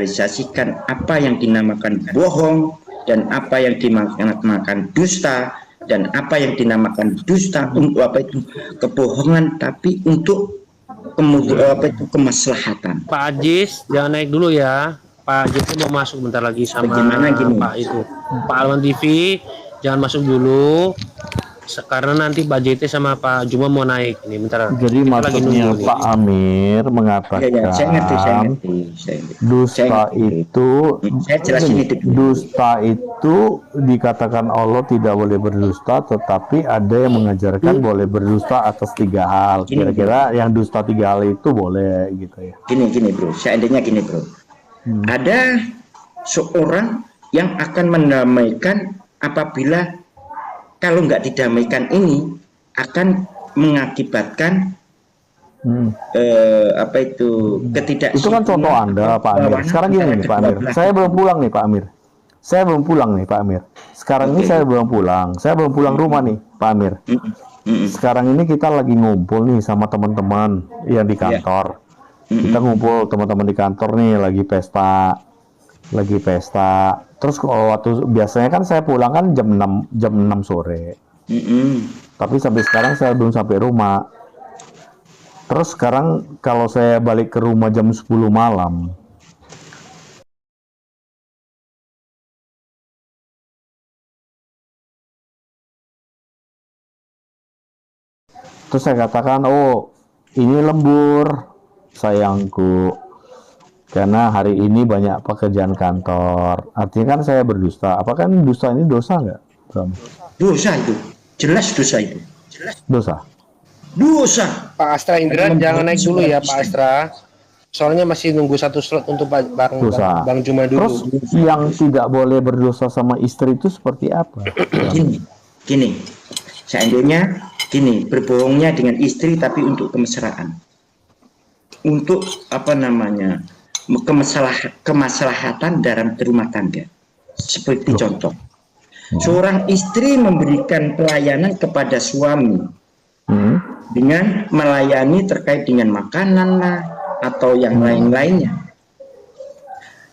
mengkristallisasikan apa yang dinamakan bohong dan apa yang dinamakan dusta dan apa yang dinamakan dusta untuk apa itu kebohongan tapi untuk kemudian apa itu kemaslahatan. Pak Ajis jangan naik dulu ya. Pak Ajis mau masuk bentar lagi sama Bagaimana gini? Pak itu. Pak Alwan TV jangan masuk dulu. Karena nanti Pak JT sama Pak Juma mau naik ini bentar. Jadi maksudnya Pak Amir mengatakan Ya, saya ngerti. dusta itu saya jelasin itu dulu. dusta itu dikatakan Allah tidak boleh berdusta, tetapi ada yang mengajarkan boleh berdusta atas 3 hal. Kira-kira yang dusta 3 hal itu boleh gitu ya. Gini bro, seandainya gini bro, ada seorang yang akan mendamaikan apabila kalau nggak didamaikan ini akan mengakibatkan apa itu ketidak. Itu kan contoh Anda Pak Amir. Sekarang gini nih Pak Amir, saya belum pulang nih Pak Amir. Sekarang ini saya belum pulang rumah nih Pak Amir. Sekarang ini kita lagi ngumpul nih sama teman-teman yang di kantor. Kita ngumpul teman-teman di kantor nih lagi pesta. Terus kalau waktu biasanya kan saya pulang kan jam 6 sore. Tapi sampai sekarang saya belum sampai rumah. Terus sekarang kalau saya balik ke rumah jam 10 malam. Terus saya katakan, "Oh, ini lembur, sayangku. Karena hari ini banyak pekerjaan kantor." Artinya kan saya berdusta. Apakah dusta ini dosa nggak? Dosa itu, jelas dosa itu. Dosa. Pak Astra Indra jangan naik dulu ya Pak Astra. Soalnya masih nunggu satu slot untuk Bang Juma dulu. Terus yang tidak boleh berdosa sama istri itu seperti apa? Gini. Seandainya gini, berbohongnya dengan istri tapi untuk kemesraan. Untuk apa namanya? Kemaslahatan dalam rumah tangga. Seperti contoh, seorang istri memberikan pelayanan kepada suami dengan melayani terkait dengan makanan lah atau yang lain-lainnya.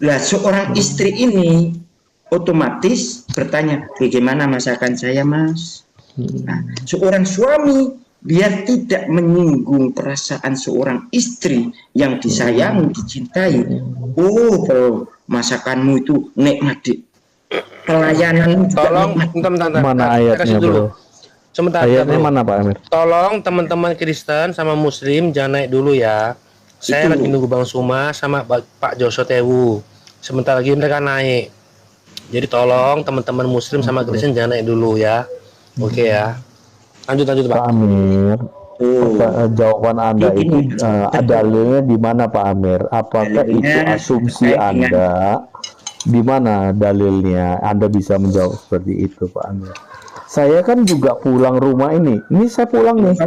Lah seorang istri ini otomatis bertanya, bagaimana masakan saya mas? Nah, seorang suami biar tidak menyinggung perasaan seorang istri yang disayangi, dicintai. Oh, masakanmu itu nikmat, pelayanan tolong bentar. Mana ayatnya dulu? Sebentar, ayatnya mana Pak Amir? Tolong teman-teman Kristen sama Muslim jangan naik dulu ya. Saya lagi nunggu Bang Suma sama Pak Joso Tewu. Sebentar lagi mereka naik. Jadi tolong teman-teman Muslim sama Kristen jangan naik dulu ya. Oke ya. Lanjut Pak Amir. Jawaban Anda itu dalilnya di mana Pak Amir? Apakah itu asumsi Anda? Di mana dalilnya? Anda bisa menjawab seperti itu Pak Amir. Saya kan juga pulang rumah ini. Ini saya pulang nih.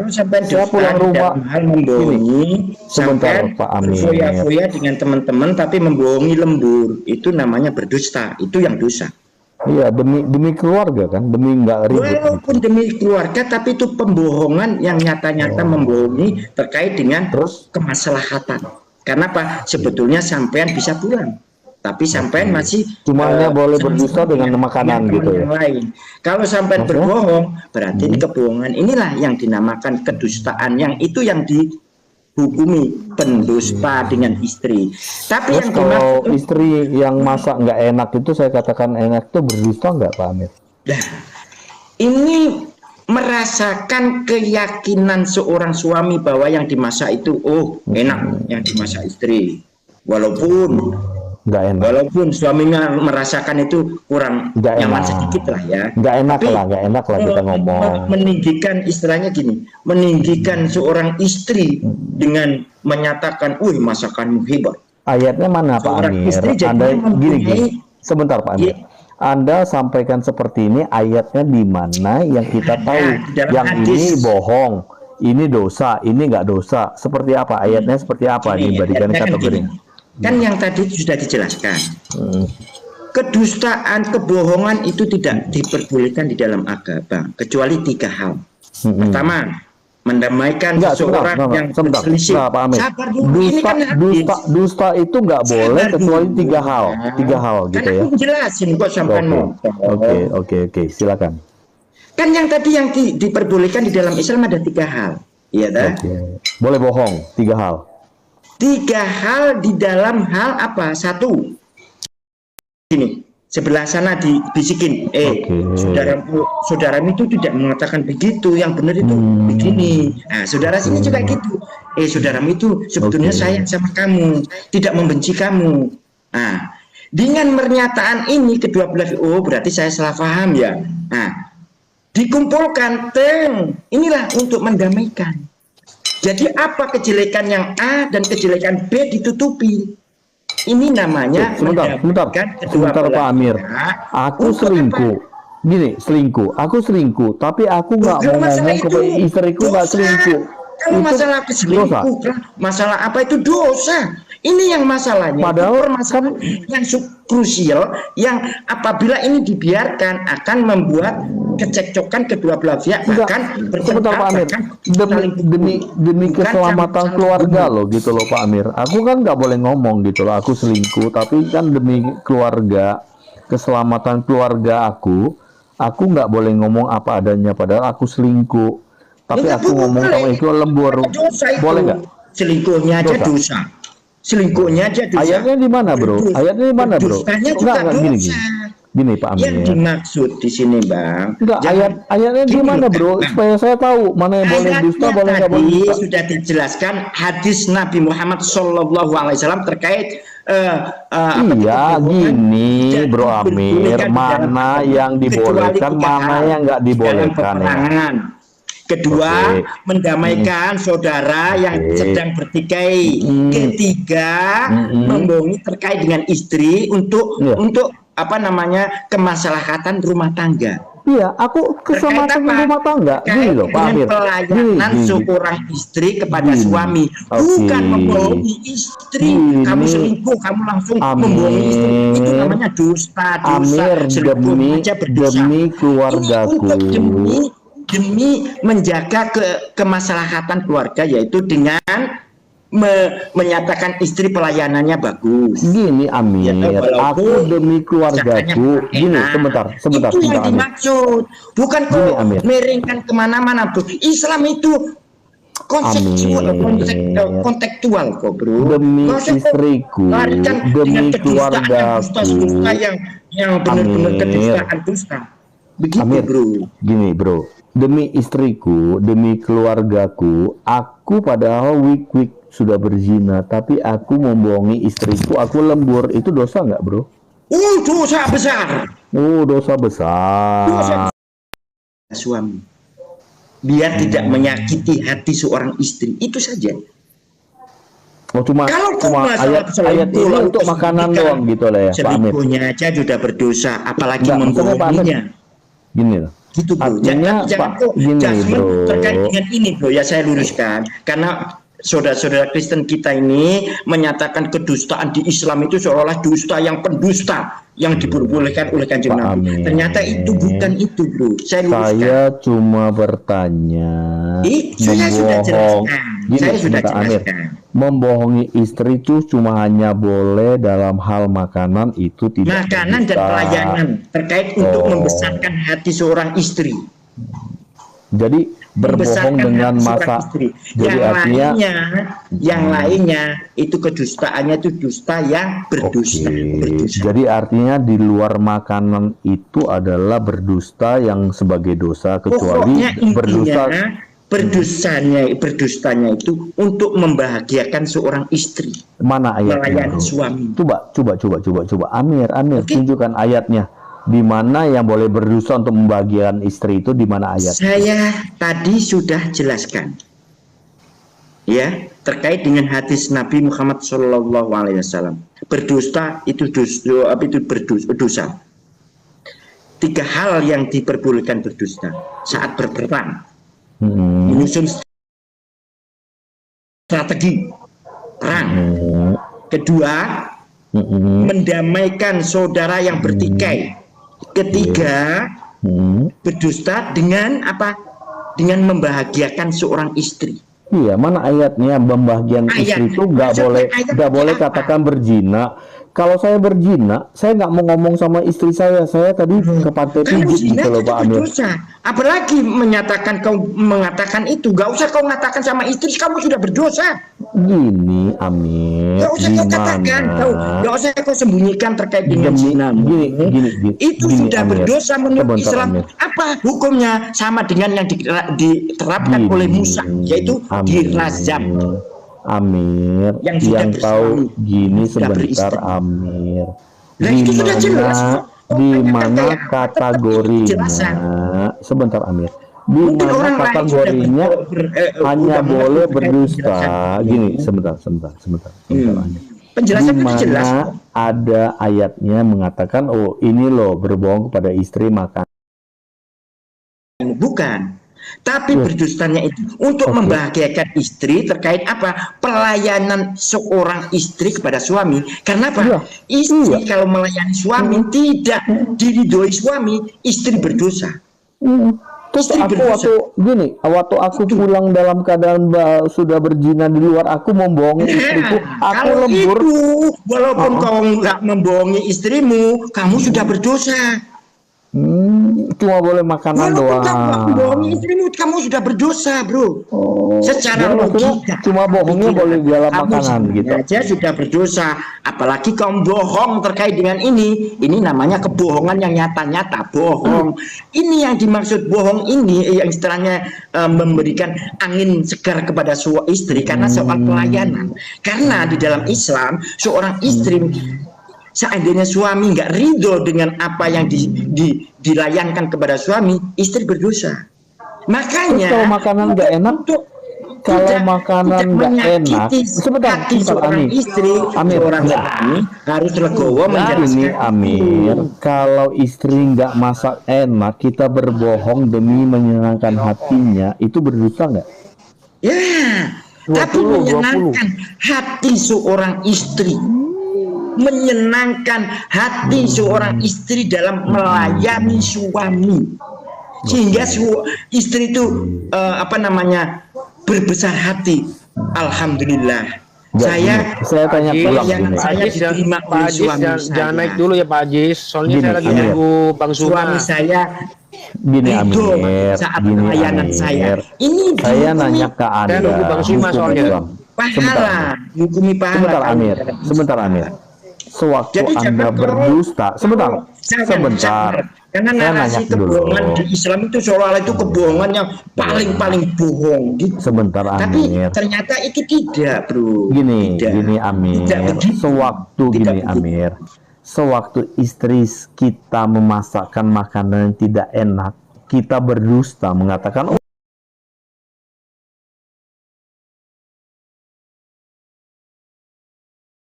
Saya pulang rumah. Membohongi. Sebentar Pak Amir. Foya-foya dengan teman-teman tapi membohongi lembur. Itu namanya berdusta. Itu yang dosa. Iya, demi keluarga kan, demi nggak ribut. Walaupun demi keluarga, tapi itu pembohongan yang nyata-nyata membohongi terkait dengan kemaslahatan. Karena apa? Sebetulnya sampean bisa pulang, tapi sampean masih cuma hanya boleh berdusta dengan makanan gitu ya. Lain. Kalau sampean berbohong, berarti kebohongan inilah yang dinamakan kedustaan. Yang itu yang dihukumi pendusta dengan istri. Tapi terus yang kalau istri yang masak nggak enak itu saya katakan enak itu berdusta nggak Pak Amir? Nah, ini merasakan keyakinan seorang suami bahwa yang dimasak itu enak yang dimasak istri, walaupun nggak enak. Walaupun suaminya merasakan itu kurang nyaman sedikit lah ya. Nggak enak lah kita ngomong. Meninggikan istilahnya gini, meninggikan seorang istri dengan menyatakan, masakanmu hebat. Ayatnya mana Pak Amir? Anda gini. Sebentar Pak Amir. Anda sampaikan seperti ini ayatnya di mana yang kita tahu yang ini bohong, ini dosa, ini nggak dosa. Seperti apa ayatnya? Seperti apa diberikan kategorinya? Kan yang tadi sudah dijelaskan. Kedustaan, kebohongan itu tidak diperbolehkan di dalam agama kecuali 3 hal. Pertama, mendamaikan seseorang yang berselisih. Pak Amir. Sabar dulu, ini kan Dusta itu nggak boleh kecuali tiga hal gitu ya. Kan aku jelasin kok sampean. Oke, silakan. Kan yang tadi yang diperbolehkan di dalam Islam ada 3 hal. Iya dah. Boleh bohong 3 hal. 3 hal di dalam hal apa? 1. Ini sebelah sana dibisikin, saudaramu itu tidak mengatakan begitu, yang benar itu begini. Nah, saudara sini juga gitu. Saudaramu itu sebetulnya sayang sama kamu, tidak membenci kamu. Nah, dengan pernyataan ini kedua belah, berarti saya salah paham ya. Nah, dikumpulkan, inilah untuk mendamaikan. Jadi apa kejelekan yang A dan kejelekan B ditutupi. Ini namanya sebentar Pak Amir. Aku selingkuh. Gini, aku selingkuh, tapi aku nggak mau ngomong ke istriku nggak selingkuh. Kalau masalah selingkuh, masalah apa itu dosa. Ini yang masalahnya. Padahal masalah yang krusial, yang apabila ini dibiarkan akan membuat kecekcokan kedua belah pihak, bahkan sebentar Pak Amir, demi keselamatan keluarga loh gitu loh Pak Amir. Aku kan nggak boleh ngomong gitu loh, aku selingkuh, tapi kan demi keluarga, keselamatan keluarga aku nggak boleh ngomong apa adanya padahal aku selingkuh. Tapi aku ngomong sama itu lembur. Boleh nggak? Selingkuhnya aja dosa. Selingkuhnya aja dosa. Ayatnya di mana, Bro? Ayatnya di mana, Bro? Gini Pak Amir. Yang dimaksud di sini, Bang. Enggak, ayatnya di mana, Bro? Supaya saya tahu mana yang boleh dusta, boleh nggak boleh dusta. Sudah dijelaskan hadis Nabi Muhammad SAW terkait gini, Bro Amir, mana yang dibolehkan, mana yang nggak dibolehkan ya. Kedua, mendamaikan saudara yang sedang bertikai. Ketiga, membohongi terkait dengan istri untuk apa namanya kemaslahatan rumah tangga. Iya, aku keselamatan rumah tangga. Gini loh, Pak Amir. Pelayanan seorang istri kepada suami, bukan membohongi istri. Kamu selingkuh, kamu langsung membohongi istri. Itu namanya dusta. Amir, demi keluargaku. Demi menjaga kemaslahatan keluarga, yaitu dengan menyatakan istri pelayanannya bagus. Gini Amir, aku demi keluargaku. Gini, sebentar. Itu yang dimaksud, bukan kok miringkan kemana-mana, Bro. Islam itu kontekstual kok, Bro. Demi istriku, demi keluargaku. Yang benar-benar kedustaan dusta. Begitu, Amir, Bro. Gini, Bro. Demi istriku, demi keluargaku, aku padahal week sudah berzina, tapi aku membohongi istriku, aku lembur, itu dosa nggak, Bro? Dosa besar. Dosa besar. Suami, biar tidak menyakiti hati seorang istri, itu saja. Cuma ayat ini untuk makanan doang gitu lah ya, Pak Amir. Selingkuhnya aja sudah berdosa, apalagi membohonginya. Gini loh. Gitu, Bro. Artinya, jangan Bro, terkait dengan ini, Bro, ya saya luruskan, karena saudara-saudara Kristen kita ini menyatakan kedustaan di Islam itu seolah-olah dusta yang pendusta yang diperbolehkan oleh Kanjeng Nabi. Ternyata itu bukan itu, Bro. Saya cuma bertanya. Saya sudah jelaskan. Membohongi istri itu cuma hanya boleh dalam hal makanan, itu tidak makanan dan pelayanan terkait untuk membesarkan hati seorang istri. Jadi berbohong dengan masa. Jadi artinya yang lainnya itu kedustaannya itu dusta yang berdusta. Jadi artinya di luar makanan itu adalah berdusta yang sebagai dosa, kecuali berdustanya itu untuk membahagiakan seorang istri. Mana ayatnya? Melayani suami. Coba. Amir, tunjukkan ayatnya. Di mana yang boleh berdusta untuk membahagiakan istri itu, di mana ayat? Saya tadi sudah jelaskan. Ya, terkait dengan hadis Nabi Muhammad SAW. Berdusta itu berdosa. 3 hal yang diperbolehkan berdusta saat berperang. Menyusun strategi perang. Kedua, mendamaikan saudara yang bertikai. Ketiga, berdusta dengan apa? dengan membahagiakan seorang istri. Iya, mana ayatnya membahagiakan istri itu nggak boleh katakan berzina. Kalau saya berzina, saya nggak mau ngomong sama istri saya tadi ke pantai Kamu pijit zina gitu loh itu Pak Amir. berdosa. Apalagi menyatakan kau mengatakan itu. Gak usah kau mengatakan sama istri, kamu sudah berdosa. Gini Amir, Gak usah kau katakan, gak usah kau sembunyikan terkait dengan zina. Itu sudah Amir, berdosa menurut Islam. Amir. Apa hukumnya? Sama dengan yang diterapkan oleh Musa, yaitu dirajam. Amir, yang tahu gini sebentar Amir. Di mana kategorinya? Sebentar Amir. Di mana kategorinya hanya boleh berdusta? Gini, sebentar Amir. Di mana ada ayatnya mengatakan, oh ini loh berbohong kepada istri maka bukan. Tapi berdustanya itu untuk membahagiakan istri terkait apa? Pelayanan seorang istri kepada suami. Karena apa? Istri kalau melayani suami tidak diridhoi suami, istri berdosa. Terus waktu aku pulang dalam keadaan sudah berzina di luar, aku membohongi istriku, aku lembur. Itu, walaupun kau nggak membohongi istrimu, kamu sudah berdosa. Cuma boleh makanan doang. Kamu bohongi istrimu, kamu sudah berdosa, bro. Secara logika. Cuma bohongnya boleh dalam makanan gitu. Aja sudah berdosa. Apalagi kamu bohong terkait dengan ini. Ini namanya kebohongan yang nyata-nyata bohong. Ini yang dimaksud bohong ini yang istilahnya memberikan angin segar kepada seorang istri karena soal pelayanan. Karena di dalam Islam seorang istri seandainya suami nggak ridho dengan apa yang dilayankan kepada suami, istri berdosa. Makanya kalau makanan nggak enak, sebentar istri, Amir, suami harus legowo menjelaskan. Ini Amir, kalau istri nggak masak enak, kita berbohong demi menyenangkan hatinya, itu berdosa nggak? Ya, tapi menyenangkan hati seorang istri. Menyenangkan hati seorang istri dalam melayani suami sehingga istri itu berbesar hati. Alhamdulillah. Saya tanya pulang gini. Saya diterima oleh suami saya. Jangan naik dulu ya Pak Ajis, soalnya saya lagi nunggu Bang Suma. Suami saya gini Amir, saat pelayanan saya. Ini saya nanya ke Anda. Saya nunggu Bang Suma soalnya. Pahala, hukumi pahala. Sebentar Amir. Sewaktu Anda berdusta, sebentar. Karena narasi kebohongan di Islam itu seolah-olah itu kebohongan yang paling bohong. Gitu. Sebentar Amir. Tapi ternyata itu tidak, bro. Gini Amir. Sewaktu istri kita memasakkan makanan yang tidak enak, kita berdusta mengatakan,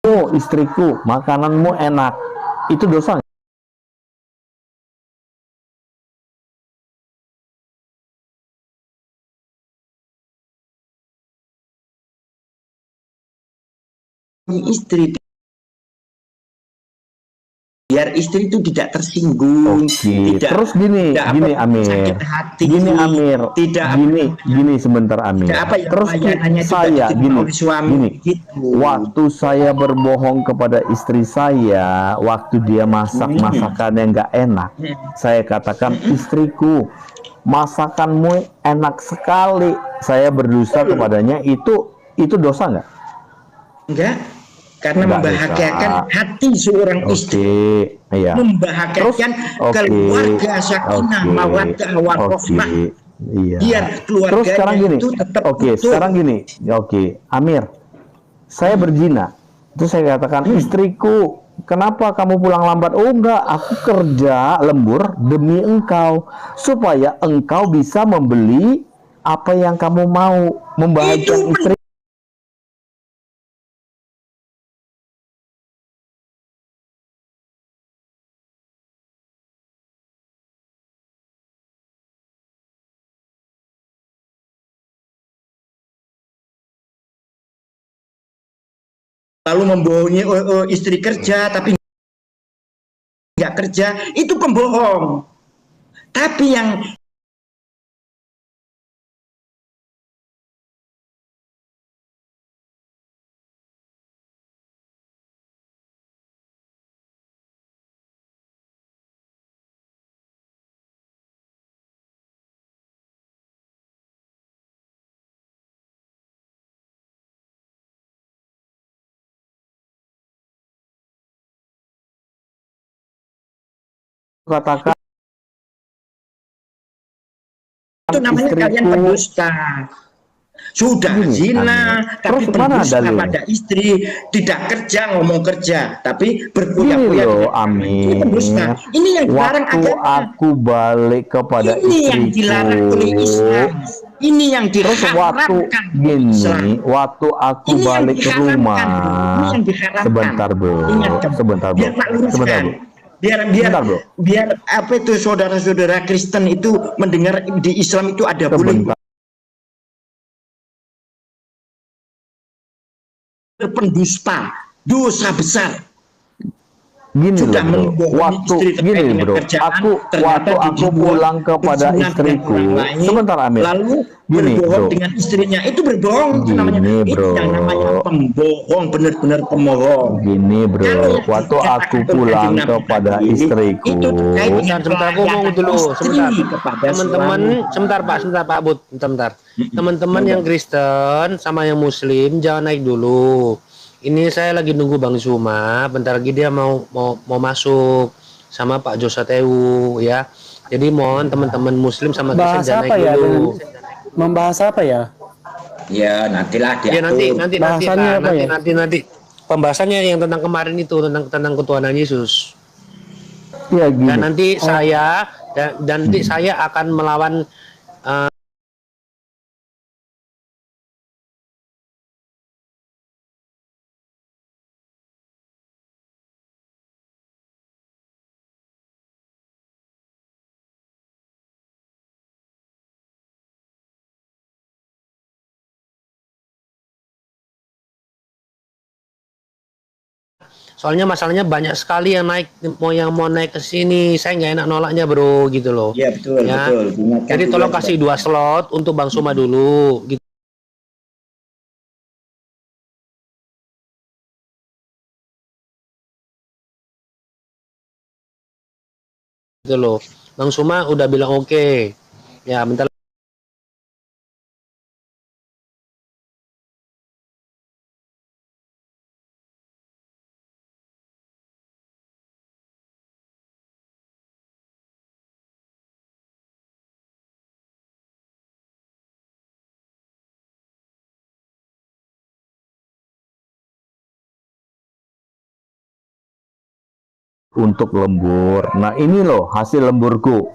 oh istriku, makananmu enak. Itu dosa nggak? Istri biar istri itu tidak tersinggung. Terus gini Amir. Gini sebentar Amir. Terus saya gini. Waktu saya berbohong kepada istri saya, waktu dia masak masakan yang nggak enak, saya katakan, istriku, masakanmu enak sekali. Saya berdusta kepadanya, itu dosa nggak? Enggak. Karena membahagiakan hati seorang istri, membahagiakan keluarga, sakinah, mawaddah, warahmah. Biar keluarganya. Terus sekarang gini, itu tetap sekarang gini, Amir, saya berzina, terus saya katakan, istriku, kenapa kamu pulang lambat? Oh enggak, aku kerja lembur demi engkau, supaya engkau bisa membeli apa yang kamu mau, membahagiakan istri. Lalu membohongi istri kerja tapi nggak kerja, itu pembohong. Tapi yang katakan Itu namanya kalian istriku. pendusta. Sudah Gini, zina, tapi terus mana berdusta dalilnya? pada istri, tidak kerja ngomong kerja, tapi Gini berkuya-kuya loh, dengan ini pendusta. Amir. Ini yang dilarang Waktu agama. aku balik kepada Ini yang dilarang oleh Islam. istriku, Ini yang terus waktu diharamkan oleh Islam. gini, waktu aku Ini yang balik ke diharamkan, rumah, bro. Ini yang diharamkan. sebentar bro, Ingat, kamu. sebentar bro, Biar Pak sebentar luruskan. bro, Biar sebentar bro, biar apa itu saudara-saudara Kristen itu mendengar di Islam itu ada boleh sebentar. pendusta, dosa besar. Gini Sudah loh bro, membohongi waktu istri terkait gini dengan bro, kerjaan, waktu ternyata aku dibuat pulang kepada berzina dengan istriku, orang lain, sebentar Amir, lalu gini berbohong bro, dengan istrinya, itu berbohong, itu namanya, gini itu bro, yang namanya pembohong, benar-benar pembohong. gini Kalau bro, yang waktu dikatakan aku oleh pulang Kanjeng Nabi kepada tadi, istriku, itu terkait dengan Sebentar, aku ngomong pelayanan dulu, istri sebentar. kepada Teman-teman, suami. sebentar Pak Bud, sebentar. Teman-teman Ya yang Kristen sama yang Muslim jangan naik dulu. Ini saya lagi nunggu Bang Zuma, bentar lagi dia mau masuk sama Pak Josa Tewu ya. Jadi mohon teman-teman Muslim sama Kristen Bahas jangan apa naik ya? dulu. Membahas apa ya? Ya, nantilah Ya diatur. nanti Bahasannya Pak, apa ya? nanti. Pembahasannya yang tentang kemarin itu tentang ketuhanan Yesus. ya Dan gini, nanti nanti saya akan melawan soalnya masalahnya banyak sekali yang mau naik ke sini. Saya nggak enak nolaknya bro gitu loh. Ya, betul, Ya. betul. Diingatkan Jadi juga tolong kasih 2 slot untuk Bang Suma dulu gitu loh. Bang Suma udah bilang oke. Ya bentar. untuk lembur. Nah ini loh hasil lemburku.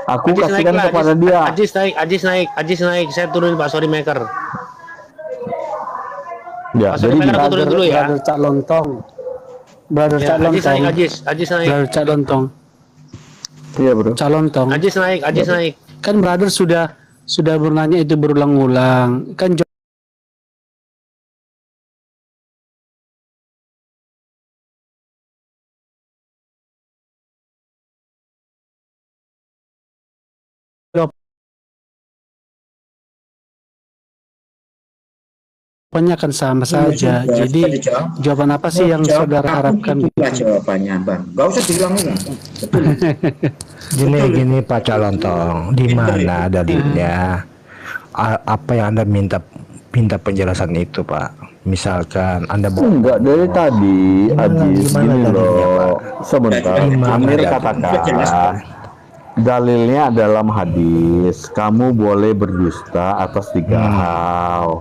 Aku Ajis naik kasihkan lah, kepada dia. Ajis naik. Saya turun Pak Sorry Maker. Ya, Pak jadi Sorry Maker gini. aku turun dulu ya. Brother Cak Lontong. Brother Ya, Cak Lontong. Ajis naik. Brother Cak Lontong. Iya bro. Cak Lontong. Ajis naik. Kan brother sudah bertanya itu berulang-ulang. Kan jawabannya kan sama saja. Jadi jawaban apa sih yang saudara harapkan? Itulah jawabannya, Bang. Gak usah diulang-ulang. Betul. Gini Pak Calontong, di mana dalilnya? Apa yang Anda minta penjelasan itu Pak? Misalkan Anda Enggak dari tadi, Ajis gimana gini dalilnya, loh. Sebentar, Gimana Amir dalilnya? katakan dalilnya dalam hadis. Kamu boleh berdusta atas 3 hal.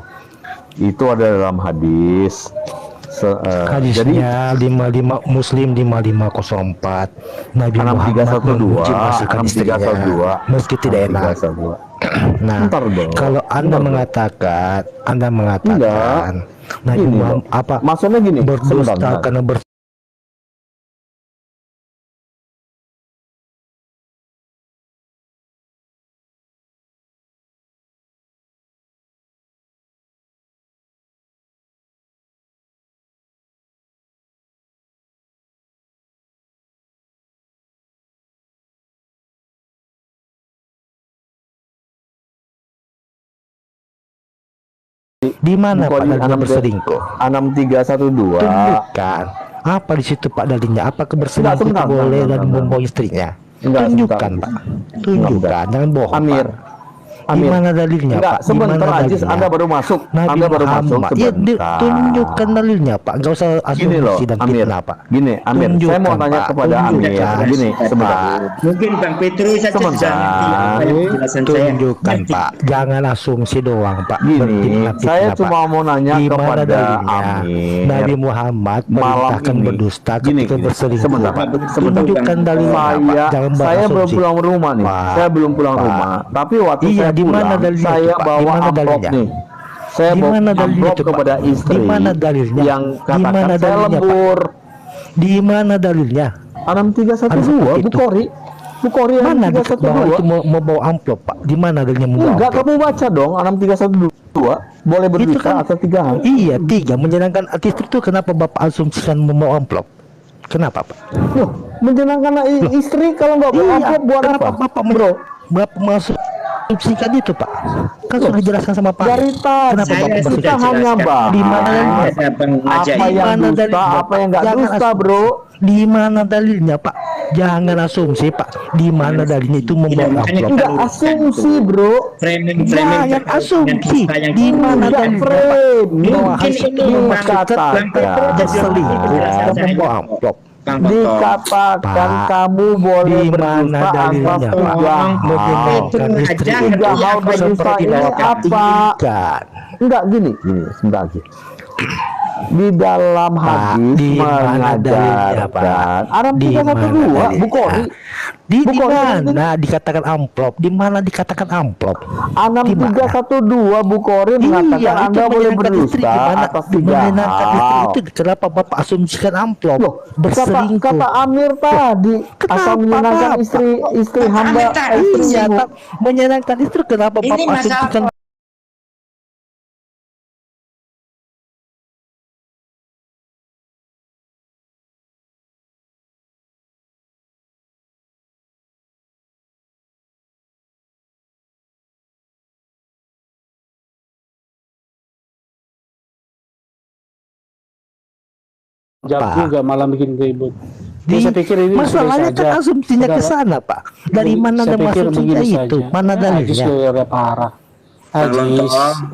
Itu ada dalam hadis. Hadisnya 55 Muslim 5504 Nabi Muhammad memuji masakan istrinya meski tidak enak. Nah, Bentar dong. kalau Anda mengatakan Enggak. Nabi Gini Muhammad loh. apa Maksudnya gini, berdusta sebentar. karena di mana Pak Bukhari dalilnya berselingkuh? 6312. Tunjukkan apa di situ Pak dalilnya? Apakah berselingkuh Sebentar, itu boleh sebentar, dan sebentar. membawa istrinya? Enggak, Tunjukkan sebentar. Pak, tunjukkan, jangan bohong Amir, Pak. Amir. Gimana dalilnya, Enggak, Pak? sebentar Gimana Ajis, dalilnya? Anda baru masuk. Nabi Anda baru masuk Muhammad. Ya, sebentar. tunjukkan dalilnya, Pak. Enggak usah Gini loh, asumsi dan Amir. fitnah, Pak. Gini, Amir. Saya mau Tunjukkan, tanya Pak. kepada Amir. Tunjukkan. Gini, sebentar. Mungkin Bang Petrus saja sudah Sebentar. ngerti apa yang penjelasan saya. Tunjukkan, Pak. Jangan asumsi doang, Pak. Gini, Berfitnah-fitnah, saya Pak. cuma mau nanya Gimana kepada dalilnya? Amir. Nabi Muhammad Malam merintahkan ini. berdusta Gini, ketika gini. berselingkuh. Sebentar, Pak. Sebentar. Tunjukkan dalilnya, Pak. Jangan Saya belum berasumsi. pulang rumah nih. Pak. Saya belum pulang Pak. rumah. Tapi waktu Iya, saya di mana pulang, dalilnya saya itu, Pak? Di bawa mana amplop dalilnya? nih. Saya Di bawa mana dalilnya amplop itu, Pak? kepada istri. Di mana dalilnya? Yang Di katakan mana saya dalilnya, Pak? lembur. Di mana dalilnya? 6312 itu. Bukhari. Bukhari Mana di bawah itu 6312. mau bawa amplop, Pak? Di mana dalilnya mau bawa Enggak, amplop? kamu baca dong 6312. Boleh berdusta kan- atau 3 hal. Iya, 3 menyenangkan artis itu. Kenapa Bapak asumsikan membawa amplop? Kenapa, Pak? Loh, menyenangkan istri kalau nggak bawa amplop buat kenapa apa? Bapak Bro, Bapak masukkan itu, Pak? Kan sudah dijelaskan sama Pak. dari tadi Kenapa Saya Bapak sudah kita masukkan? hanya jelaskan. bahas Di mana ada Bang Najai. apa yang Mana dusta, dalilnya, apa yang nggak Jangan dusta, asumsi. bro. Di mana dalilnya, Pak? Jangan asumsi, Pak. Di mana dalilnya itu membawa makanya amplop? Enggak asumsi, bro. Framing Jangan asumsi. Di mana Enggak dalilnya, Pak? framing. Bahwa Mungkin harus itu dikatakan. berselingkuh dan membawa amplop. Bang Toto. Dikatakan Pak, kamu boleh di mana berdusta dalilnya, atas Pak? 3 hal. Menyenangkan Itu istri aja Tiga ngerti hal apa berdusta seperti ini Bapak apa? inginkan. Enggak gini, sebentar lagi. Di dalam Pak, hadis di mana dalilnya, Pak? mengajarkan Arab Di 312 mana Bukhari. Di Bukhari mana dikatakan amplop? Di mana dikatakan amplop? Di mana? 6312 Bukhari mengatakan Iya, itu Anda boleh menyenangkan istri. berdusta Gimana atas 3 menyenangkan istri hal. itu? Kenapa Bapak asumsikan amplop? Loh, Berselingkuh. kata Amir tadi Kenapa, asal menyenangkan Bapak? istri hamba Amir tadi. Iya, menyenangkan istri. Kenapa Ini Bapak masalah asumsikan? Jawab Pak. juga malah bikin ribut. Di, Saya pikir ini masalahnya sudah kan saja. asumsinya ke Saudara, sana, Pak. Dari mana saya Anda pikir asumsinya begini itu? saja. Mana Ajis dalilnya? udah parah.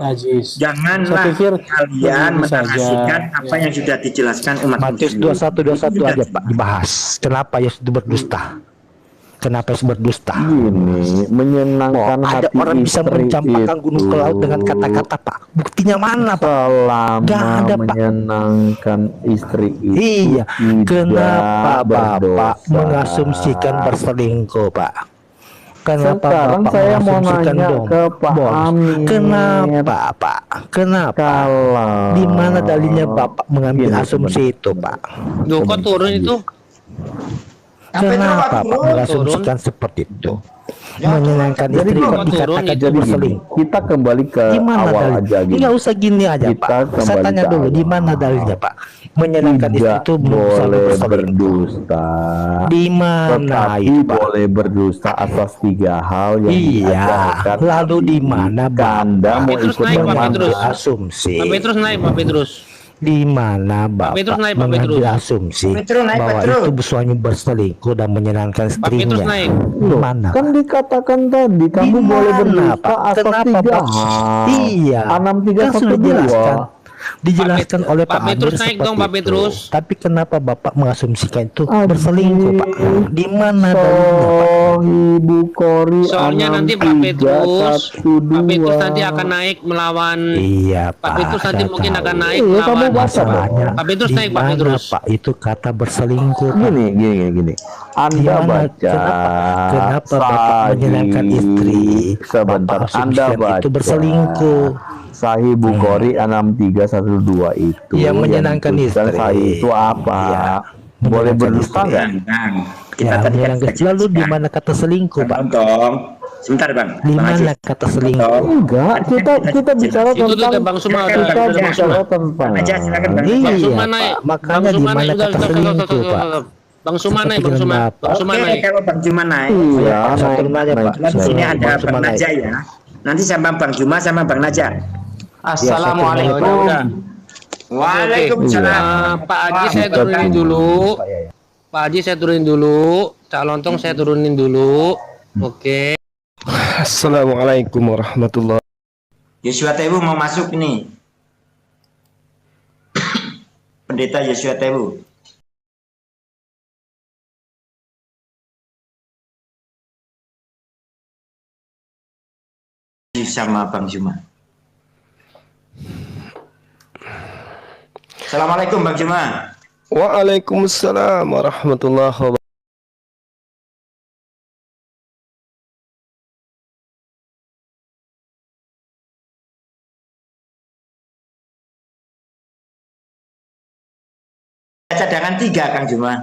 Ajis. Janganlah Saya pikir kalian begini saja. menarasikan apa yang sudah dijelaskan umat Matius muslim. 21 aja, Pak, dibahas. Kenapa Yesus itu berdusta? Kenapa Yesus berdusta? Gini, menyenangkan Ada hati orang bisa istri mencampakkan gunung ke laut dengan kata-kata, Pak. Buktinya mana, Pak? Selama Nggak ada, Pak. menyenangkan istri itu Iya, tidak kenapa Bapak berdosa. mengasumsikan berselingkuh, Pak? Kenapa Sekarang Bapak saya mau mengasumsikan nanya dong? ke Pak Bos? Amir. Kenapa, Pak? Kenapa? Kalau Di mana dalilnya Bapak mengambil Gini, asumsi itu, Pak? Duh, kok turun itu? Kenapa Pak mengasumsikan seperti itu? Menyenangkan istri Jadi, kok turun dikatakan itu jadi gini, berselingkuh? kita kembali ke Di mana awal dalil? aja gini. Nggak usah gini aja, Kita Pak. Saya kembali tanya ke dulu, di awal. mana dalilnya, Pak? Menyenangkan istri Tidak itu bisa boleh berselingkuh. berdusta. Di mana Tetapi itu, Pak? boleh berdusta atas 3 hal yang Iya, diajarkan lalu di mana Anda Bapak mau Petrus ikut naik, Pak bermanfaat. Petrus. asumsi? Pak Petrus naik, Pak Petrus. Di mana Bapak Petrus naik, Pak mengambil Petrus. asumsi Pak Petrus naik, bahwa Pak Petrus. itu suami berselingkuh dan menyenangkan Pak Petrus istrinya? naik. Di Loh, mana? kan dikatakan tadi kamu Di boleh mana, berdusta Pak? atas Kenapa, 3 Pak? hal. Iya, kan sudah 6312. dijelaskan. Dijelaskan Pak oleh Pak Pak Petrus Amir naik seperti dong, Pak itu. Petrus. Tapi kenapa Bapak mengasumsikan itu Aduh. berselingkuh, Pak? Di mana dalilnya, Pak? Sohibu Kori Soalnya nanti Pak Petrus nanti akan naik melawan Iya, Pak. Pak Petrus nanti saya mungkin tahu. akan naik Iya, kamu melawan baca Masalahnya, Pak Petrus di naik, Pak mana, Petrus. Pak, itu kata berselingkuh, Pak. Gini. Anda Gimana? baca Kenapa Bapak menyenangkan istri? Sebentar, Bapak Anda asumsikan baca itu berselingkuh. Sahih Bukhari 6312 itu Yang menyenangkan dituliskan istri. Sahih itu apa? Iya. Boleh Menyenangkan berdusta istri. nggak? Bang, kita Ya, tadi kan menyenangkan. sudah Lalu di jelaskan. mana kata selingkuh, Pak? Dong. Sebentar, Bang. Di Bang mana Aziz. kata selingkuh? Enggak, kita bicara Itu tuh tentang Bang Suma, Kita udah, kita udah, Bang bicara Suma. tentang Aja, silakan, Bang. Iya, Bang Suma Pak. naik. Makanya Bang di Suma mana naik. kata selingkuh, Pak? Bang Suma naik, Seperti Bang Suma. dengan Bang Suma Oke, naik. kalau Bang Juma naik. Iya, Pak, saya naik, turun aja, naik. Pak. Kebetulan di sini Saya ada Bang Suma Bang naik. Naja ya. Nanti sama Bang Juma sama Bang Naja. Assalamualaikum. Udah. Waalaikumsalam. Pak Haji saya turunin dulu. Pak Haji saya turunin dulu. Cak Lontong saya turunin dulu. Oke. Assalamualaikum warahmatullahi. Yosua Tewu mau masuk ini. Pendeta Yosua Tewu. Sama Bang Juma. Assalamualaikum Bang Juma. Waalaikumsalam warahmatullahi wabarakatuh. Cadangan 3 Kang Juma.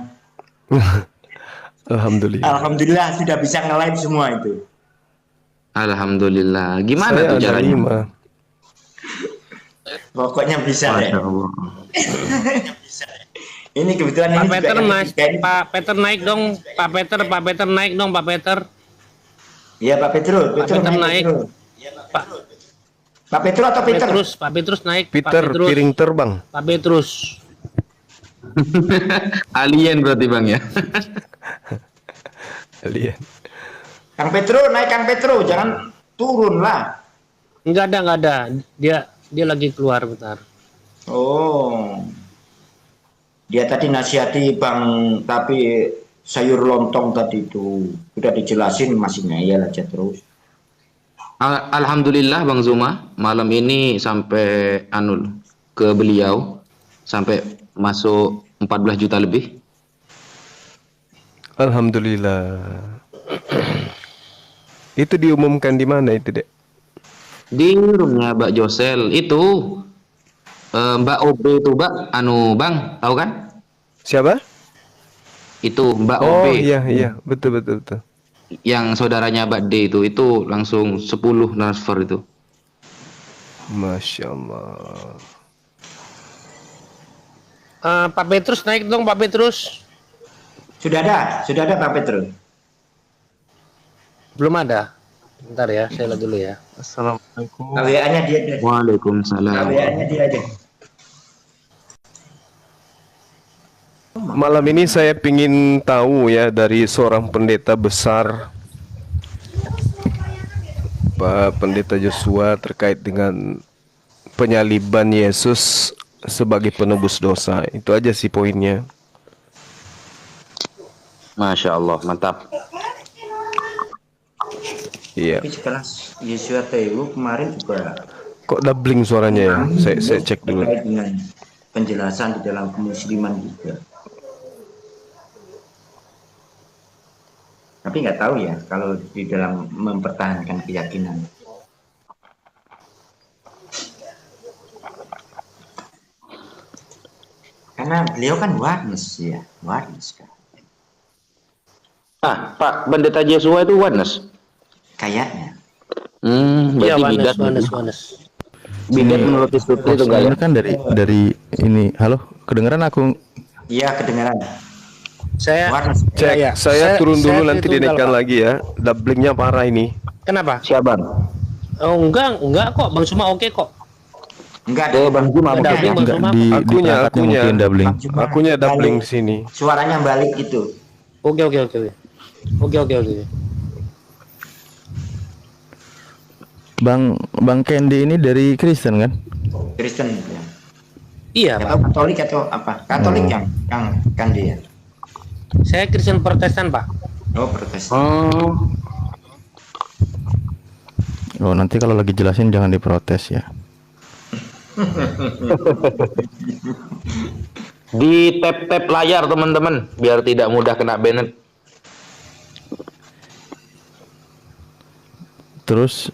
Alhamdulillah. Alhamdulillah sudah bisa nge-live semua itu. Alhamdulillah. Gimana Saya tuh ada caranya? 5. Pokoknya bisa deh. Masya Allah. Ini kebetulan Pak ini Peter juga Mas, Pak Peter naik dong, Pak Peter naik dong, Pak Peter. Iya Pak Petrus, Peter naik. Petrus. Pak Pak Petrus atau Peter? Pak Petrus naik. Peter Pak Petrus, piring terbang. Pak Petrus. Alien berarti Bang ya. Lihat. Kang Petrus naik Kang Petrus, jangan turun lah. Enggak ada. Dia lagi keluar bentar. Oh. Dia tadi nasihati Bang, tapi sayur lontong tadi itu udah dijelasin masih ngeyel aja terus. Alhamdulillah Bang Zuma, malam ini sampai ke beliau sampai masuk 14 juta lebih. Alhamdulillah. Itu diumumkan di mana itu, Dek? Di roomnya Mbak Josel itu Mbak OB itu Bang, tahu kan? Siapa? Itu Mbak Oh OB. iya, betul. Yang saudaranya Mbak D itu langsung 10 transfer itu. Masya Allah. Pak Petrus naik dong, Pak Petrus. Sudah ada Pak Petrus. Belum ada. Bentar ya, saya lihat dulu ya. Assalamualaikum. KWA-nya dia aja. Waalaikumsalam. KWA-nya dia aja. Malam ini saya ingin tahu ya dari seorang pendeta besar, Pak Pendeta Joshua, terkait dengan penyaliban Yesus sebagai penebus dosa. Itu aja sih poinnya. Masya Allah, mantap. Iya. Tapi sekelas Yosua Tewu kemarin juga Kok doubling suaranya ya? Saya cek dulu. terkait dengan penjelasan di dalam kemusliman juga. Tapi nggak tahu ya kalau di dalam mempertahankan keyakinan. Karena beliau kan oneness ya, oneness kan. Pak Pendeta Joshua itu oneness. Kayaknya. Iya, Berarti Wanes. bidat menurut Istuti itu enggak ya? Ini kan dari ini. Halo, kedengeran aku? Iya kedengaran. Saya Oneness. Cek, Iya. saya turun dulu saya nanti tunggal, dinaikkan Pak. lagi ya. Doublingnya parah ini. Kenapa? Siapa? Oh, enggak kok, Bang Suma oke kok. Enggak Ke ada. Bang Juma Ada mungkin ya? Bang Enggak Suma. di Akunya. perangkatnya mungkin doubling. Cuma Akunya doubling balik. di sini. Suaranya balik gitu. Oke. Bang Candy ini dari Kristen kan? Kristen ya. Iya, Nggak Pak. tahu Katolik atau apa? Katolik yang Kang dia. Saya Kristen Protestan, Pak. Oh Protestan. Oh, nanti kalau lagi jelasin jangan diprotes ya. Di tap layar teman-teman biar tidak mudah kena banned. Terus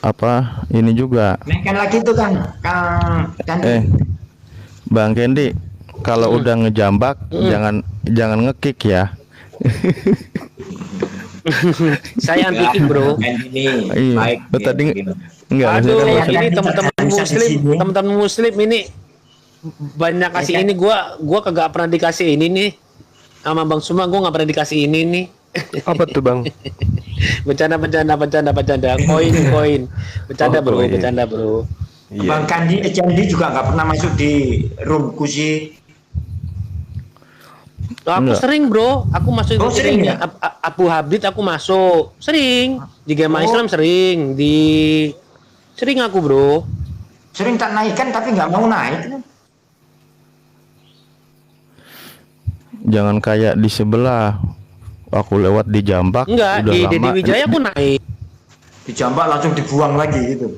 apa ini juga Naikkan lagi tuh Kang Bang Candy, kalau udah ngejambak jangan ngekick ya. Saya anti kick, Bro. Ini Iya. baik. Oh, dia, tadi begini. enggak Aduh, maksudnya kan ini Bisa teman-teman di muslim, sini. teman-teman muslim ini banyak kasih ini, gua kagak pernah dikasih ini nih. Sama Bang Suma gua nggak pernah dikasih ini nih. Apa tuh, Bang? Bercanda. Koin. Bercanda, Oh, Bro, koin. bercanda, Bro. Iya. Bang Candi juga nggak pernah masuk di roomku sih. Loh, aku Enggak. sering bro, aku masuk Oh, sering ya? Abu Habib, aku masuk sering di Gema Islam, sering di sering aku bro. Sering tak naikkan tapi nggak mau naik. Jangan kayak di sebelah. Aku lewat di Jambak, Enggak, udah di lama. Dede Wijaya aku naik. Dijambak langsung dibuang lagi gitu.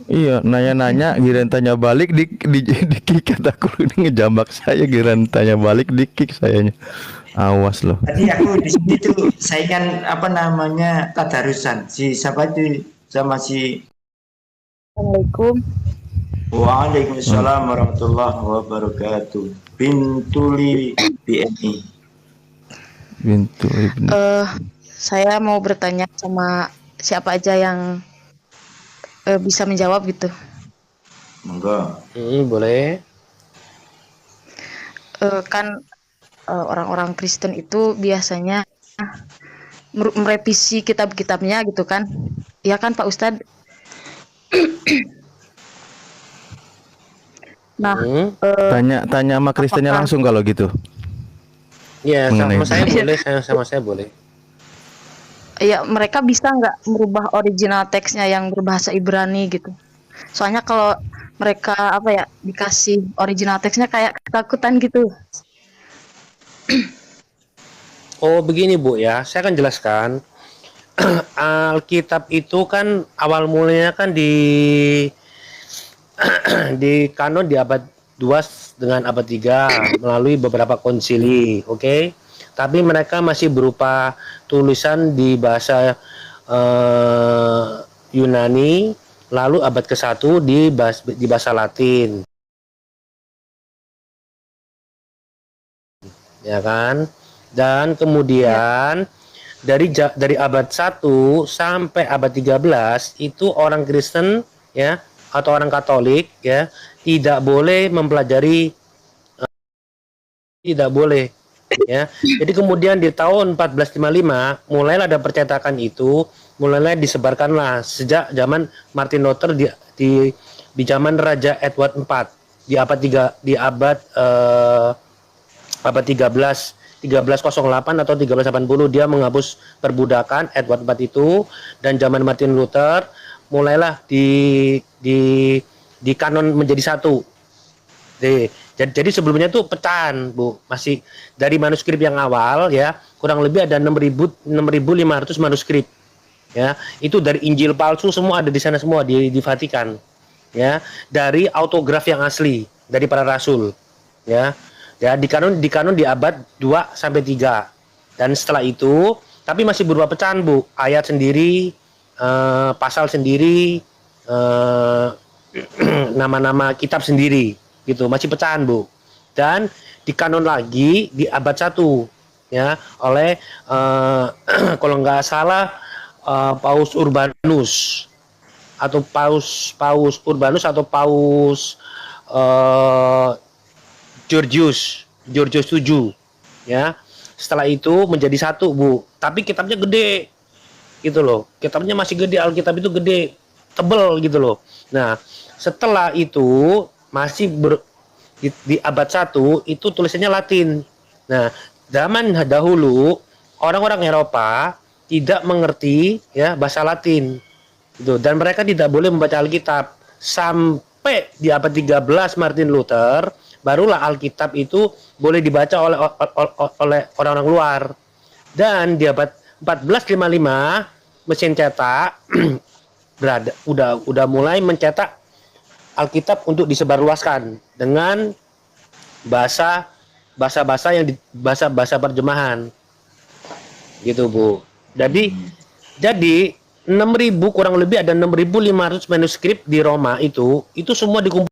Iya, nanya-nanya, giliran tanya balik di kick, kata aku ini ngejambak saya, giliran tanya balik di kick sayanya. Awas loh. Tadi aku di sini tuh saingan apa namanya tadarusan si siapa itu sama si Assalamualaikum. Waalaikumsalam warahmatullahi wabarakatuh. Bintuli BNI. Bintu Ibnu. Saya mau bertanya sama siapa aja yang bisa menjawab gitu. Monggo. Boleh. Kan orang-orang Kristen itu biasanya merevisi kitab-kitabnya gitu kan? Ya kan Pak Ustadz? Nah, Tanya sama Kristennya apakah- langsung kalau gitu. Ya, sama Mengenai- saya boleh, sama saya boleh. ya mereka bisa nggak merubah original teksnya yang berbahasa Ibrani gitu? Soalnya kalau mereka apa ya dikasih original teksnya kayak ketakutan gitu. Oh, begini Bu ya, saya akan jelaskan. Alkitab itu kan awal mulanya kan di kanon di abad 2 dengan abad 3 melalui beberapa konsili, oke? Tapi mereka masih berupa tulisan di bahasa Yunani, lalu abad ke-1 di bahasa Latin. Ya kan? Dan kemudian dari abad 1 sampai abad 13 itu orang Kristen ya atau orang Katolik ya tidak boleh mempelajari, tidak boleh ya. Jadi kemudian di tahun 1455 mulailah ada percetakan itu, mulailah disebarkanlah sejak zaman Martin Luther di zaman Raja Edward IV di abad 1308 atau 1380 dia menghapus perbudakan Edward IV itu, dan zaman Martin Luther mulailah di kanon menjadi satu. Jadi sebelumnya itu pecahan, Bu. Masih dari manuskrip yang awal ya, kurang lebih ada 6.500 manuskrip. Ya, itu dari Injil palsu semua ada di sana semua di Vatikan. Ya, dari autograf yang asli dari para rasul. Ya. Ya, di kanon di abad 2 sampai 3. Dan setelah itu tapi masih berupa pecahan, Bu. Ayat sendiri, pasal sendiri, nama-nama kitab sendiri gitu, masih pecahan, Bu. Dan di kanon lagi di abad 1 ya oleh kalau nggak salah Paus Urbanus atau Paus Urbanus atau Paus Georgius 7 ya. Setelah itu menjadi satu, Bu. Tapi kitabnya gede gitu loh. Kitabnya masih gede, Alkitab itu gede, tebel gitu loh. Nah, setelah itu masih di abad 1 itu tulisannya Latin. Nah, zaman dahulu orang-orang Eropa tidak mengerti ya bahasa Latin. Gitu. Dan mereka tidak boleh membaca Alkitab sampai di abad 13 Martin Luther barulah Alkitab itu boleh dibaca oleh orang-orang luar. Dan di abad 1455 mesin cetak udah mulai mencetak Alkitab untuk disebarluaskan dengan bahasa yang bahasa terjemahan. Gitu, Bu. Jadi 6.000 kurang lebih ada 6.500 manuskrip di Roma itu semua dikumpulkan,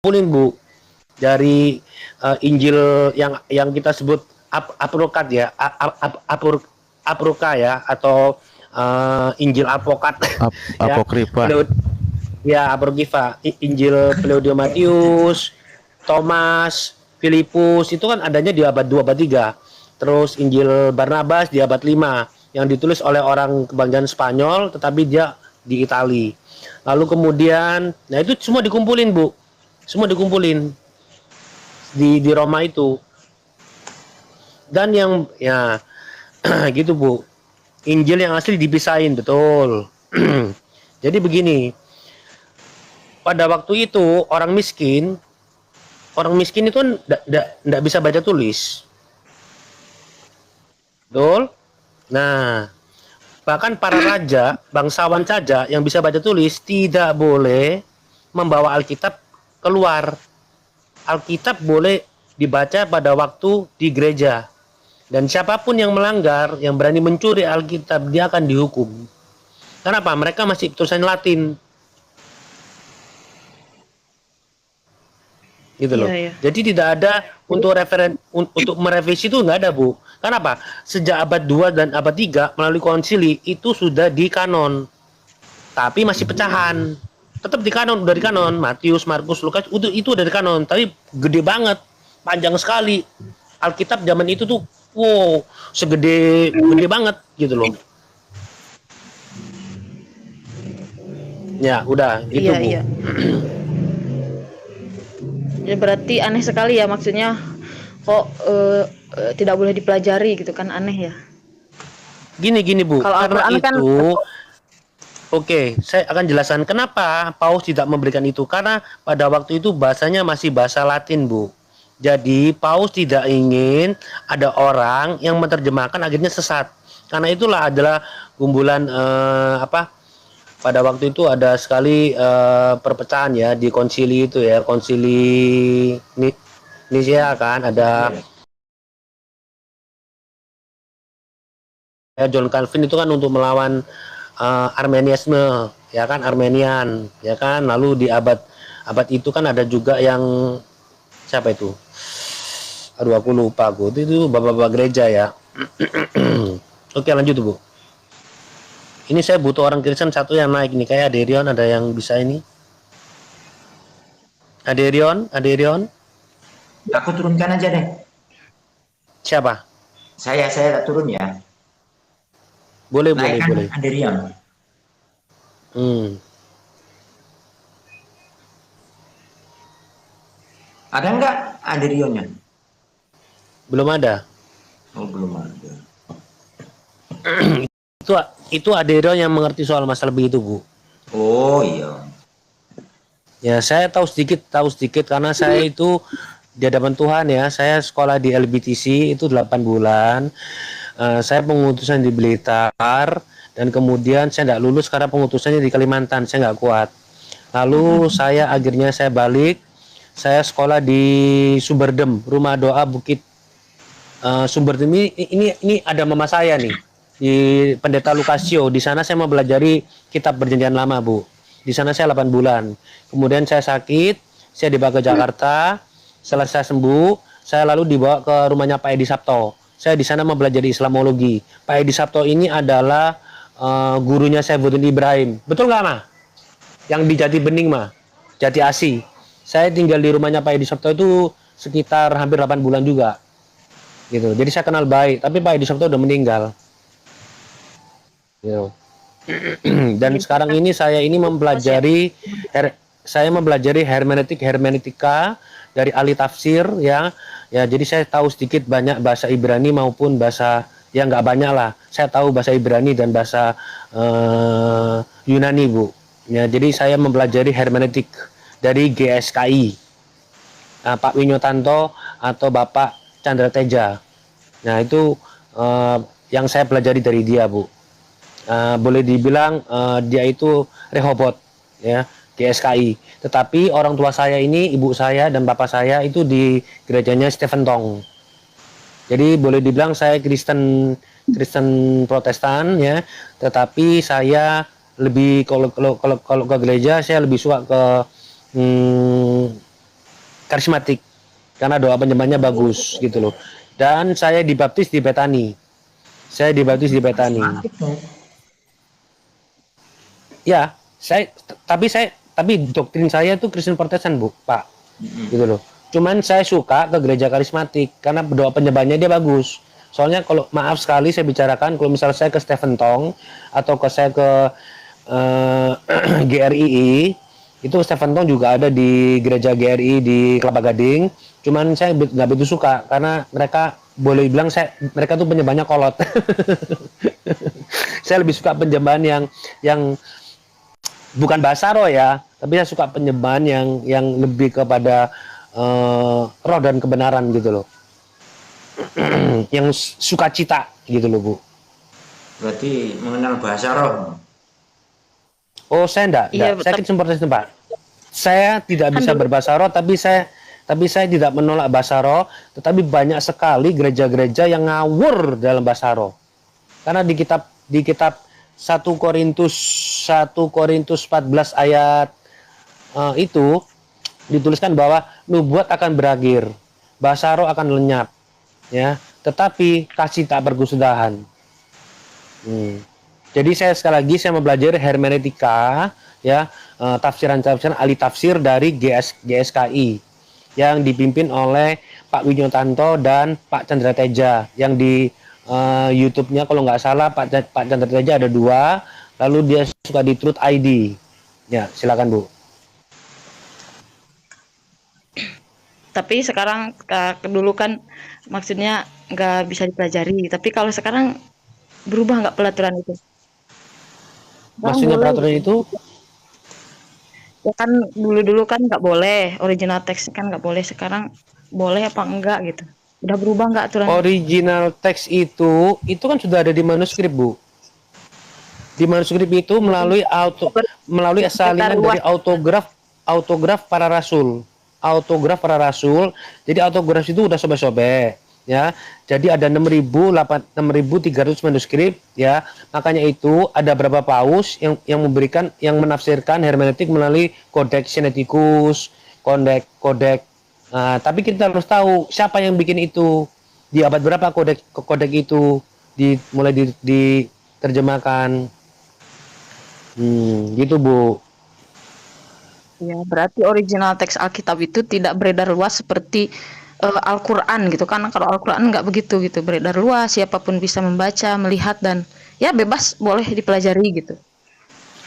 Bu, dari Injil yang kita sebut Apokripat ya, Apokripa ya, atau Injil Apokat Apokripa. Ya, Apokripa, Injil Pleudio Matius, Thomas, Filipus itu kan adanya di abad 2 abad 3. Terus Injil Barnabas di abad 5 yang ditulis oleh orang kebanggaan Spanyol tetapi dia di Itali. Lalu kemudian nah itu semua dikumpulin, Bu. Semua dikumpulin. di Roma itu. Dan yang ya gitu Bu, Injil yang asli dipisahin, betul. Jadi begini, pada waktu itu orang miskin itu nggak bisa baca tulis, betul. Nah, bahkan para raja, bangsawan saja yang bisa baca tulis tidak boleh membawa Alkitab keluar. Alkitab boleh dibaca pada waktu di gereja. Dan siapapun yang melanggar, yang berani mencuri Alkitab, dia akan dihukum. Kenapa? Mereka masih tulisan Latin. Gitu loh. Iya, iya. Jadi tidak ada untuk untuk merevisi itu nggak ada, Bu. Kenapa? Sejak abad 2 dan abad 3 melalui konsili itu sudah di kanon. Tapi masih pecahan. Tetap di kanon, udah di kanon. Matius, Markus, Lukas itu udah di kanon, tapi gede banget, panjang sekali. Alkitab zaman itu tuh wow, gede banget gitu loh. Ya, udah itu, Iya, Bu. iya. Ya berarti aneh sekali ya, maksudnya kok tidak boleh dipelajari gitu kan, aneh ya. Gini Bu, Kalau karena Al-Quran kan itu oke, saya akan jelaskan kenapa Paus tidak memberikan itu. Karena pada waktu itu bahasanya masih bahasa Latin, Bu. Jadi Paus tidak ingin ada orang yang menerjemahkan akhirnya sesat. Karena itulah adalah gumbulan pada waktu itu ada sekali perpecahan ya di konsili itu ya, konsili Nicea kan, ada ya, John Calvin itu kan untuk melawan Armenianisme ya kan, Armenian ya kan. Lalu di abad itu kan ada juga yang siapa itu, aduh aku lupa, itu bapak-bapak gereja ya. Oke, lanjut Bu. Ini saya butuh orang Kristen satu yang naik nih, kayak Aderion, ada yang bisa ini? Aderion. Aku turunkan aja deh. Siapa? Saya tak turun ya. Boleh. Aderion. Ada nggak Aderionnya? Belum ada. Oh, belum ada. Itu Aderion yang mengerti soal masalah begitu, Bu. Oh iya. Ya, saya tahu sedikit karena saya itu di hadapan Tuhan ya. Saya sekolah di LBTC itu 8 bulan. Saya pengutusan di Blitar dan kemudian saya nggak lulus karena pengutusannya di Kalimantan, saya nggak kuat. Lalu akhirnya saya balik. Saya sekolah di Sumberdem, Rumah Doa Bukit Sumberdem. Ini ada mama saya nih di Pendeta Lukasio. Di sana saya mempelajari kitab Perjanjian Lama, Bu. Di sana saya 8 bulan. Kemudian saya sakit, saya dibawa ke Jakarta. Setelah saya sembuh, saya lalu dibawa ke rumahnya Pak Edi Sabto. Saya di sana mempelajari Islamologi. Pak Edi Sabto ini adalah gurunya Saifuddin Ibrahim. Betul nggak, Ma? Yang di Jati Bening, Ma. Jati Asi. Saya tinggal di rumahnya Pak Edi Sabto itu sekitar hampir 8 bulan juga. Gitu. Jadi saya kenal baik, tapi Pak Edi Sabto udah meninggal. Gitu. Dan sekarang ini saya mempelajari hermeneutika dari ahli tafsir ya. Ya, jadi saya tahu sedikit banyak bahasa Ibrani maupun bahasa yang nggak banyak lah. Saya tahu bahasa Ibrani dan bahasa Yunani, Bu. Ya, jadi saya mempelajari hermeneutik dari GSKI, Pak Winyotanto atau Bapak Chandra Teja. Nah, itu yang saya pelajari dari dia, Bu. Boleh dibilang dia itu Rehobot ya, GSKI. Tetapi orang tua saya ini, ibu saya dan bapak saya itu di gerejanya Stephen Tong. Jadi boleh dibilang saya Kristen Protestan ya, tetapi saya lebih kalau ke gereja saya lebih suka ke karismatik karena doa penyembahnya bagus gitu loh. Dan saya dibaptis di Betani. Ya, tapi doktrin saya tuh Kristen Protestan, Bu, Pak. Gitu loh. Cuman saya suka ke gereja karismatik karena doa penyembahnya dia bagus. Soalnya kalau maaf sekali saya bicarakan, kalau misalnya saya ke Stephen Tong atau saya ke GRII Itu Stephen Tong juga ada di gereja GRI di Kelapa Gading. Cuman saya nggak begitu suka karena mereka boleh bilang mereka tuh penyembahannya kolot. Saya lebih suka penyembahan yang bukan basaro ya, tapi saya suka penyembahan yang lebih kepada roh dan kebenaran gitu loh. Yang sukacita gitu loh, Bu. Berarti mengenal bahasa roh. Oh, saya enggak. Iya, Saya seperti itu, Pak. Saya tidak bisa berbahasa roh, tapi saya tidak menolak bahasa roh, tetapi banyak sekali gereja-gereja yang ngawur dalam bahasa roh. Karena di kitab 1 Korintus 14 ayat itu dituliskan bahwa nubuat akan berakhir, bahasa roh akan lenyap, ya. Tetapi kasih tak berkesudahan. Jadi saya sekali lagi saya mempelajari hermeneutika, ya, tafsiran-tafsiran ahli tafsir dari GSKI yang dipimpin oleh Pak Wijotanto dan Pak Chandra Teja. Yang di YouTube-nya kalau nggak salah Pak Chandra Teja ada 2, lalu dia suka di Truth ID. Ya, silakan Bu. Tapi sekarang dulu kan maksudnya nggak bisa dipelajari. Tapi kalau sekarang berubah nggak pelaturan itu? Maksudnya peraturan itu? Ya kan dulu kan nggak boleh, original teks kan nggak boleh, sekarang boleh apa enggak gitu. Udah berubah nggak aturan? Original teks itu kan sudah ada di manuskrip, Bu. Di manuskrip itu melalui salinan dari autograf para rasul. Autograf para rasul. Jadi autograf itu udah sobek-sobek, ya. Jadi ada 6.300 manuskrip, ya. Makanya itu ada berapa paus yang menafsirkan hermeneutik melalui Codex Sinaiticus, kodek. Nah, tapi kita harus tahu siapa yang bikin itu. Di abad berapa kodek itu mulai diterjemahkan. Gitu, Bu. Ya, berarti original teks Alkitab itu tidak beredar luas seperti Al-Quran gitu kan. Kalau Al-Quran nggak begitu gitu, beredar luas, siapapun bisa membaca, melihat, dan ya bebas boleh dipelajari gitu.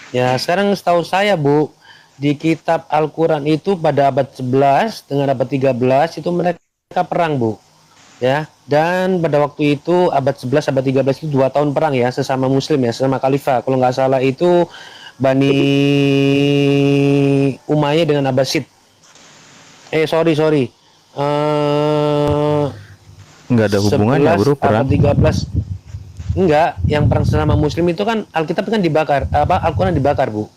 Ya, sekarang setahu saya, Bu, di kitab Al-Quran itu pada abad 11 dengan abad 13 itu mereka perang, Bu. Ya, dan pada waktu itu abad 11 abad 13 itu 2 tahun perang ya, sesama muslim ya, sesama khalifah. Kalau nggak salah itu Bani Umayyah dengan Abbasid. Sorry. Nggak ada hubungannya, 11 bro, perang. abad 13. Enggak, yang perang sesama muslim itu kan Alkitab kan dibakar, Al-Quran dibakar, Bu.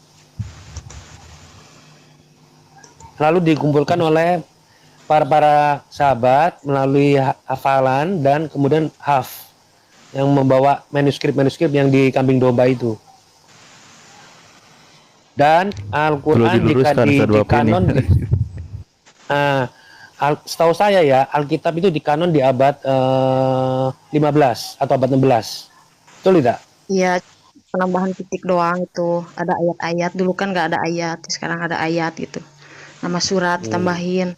Lalu dikumpulkan oleh para sahabat melalui hafalan dan kemudian yang membawa manuskrip yang di kambing domba itu. Dan Al-Quran di kanon setahu saya ya, Alkitab itu di kanon di abad 15 atau abad 16. Betul tidak? Iya, penambahan titik doang itu. Ada ayat-ayat, dulu kan nggak ada ayat, sekarang ada ayat gitu. Nama surat ditambahin.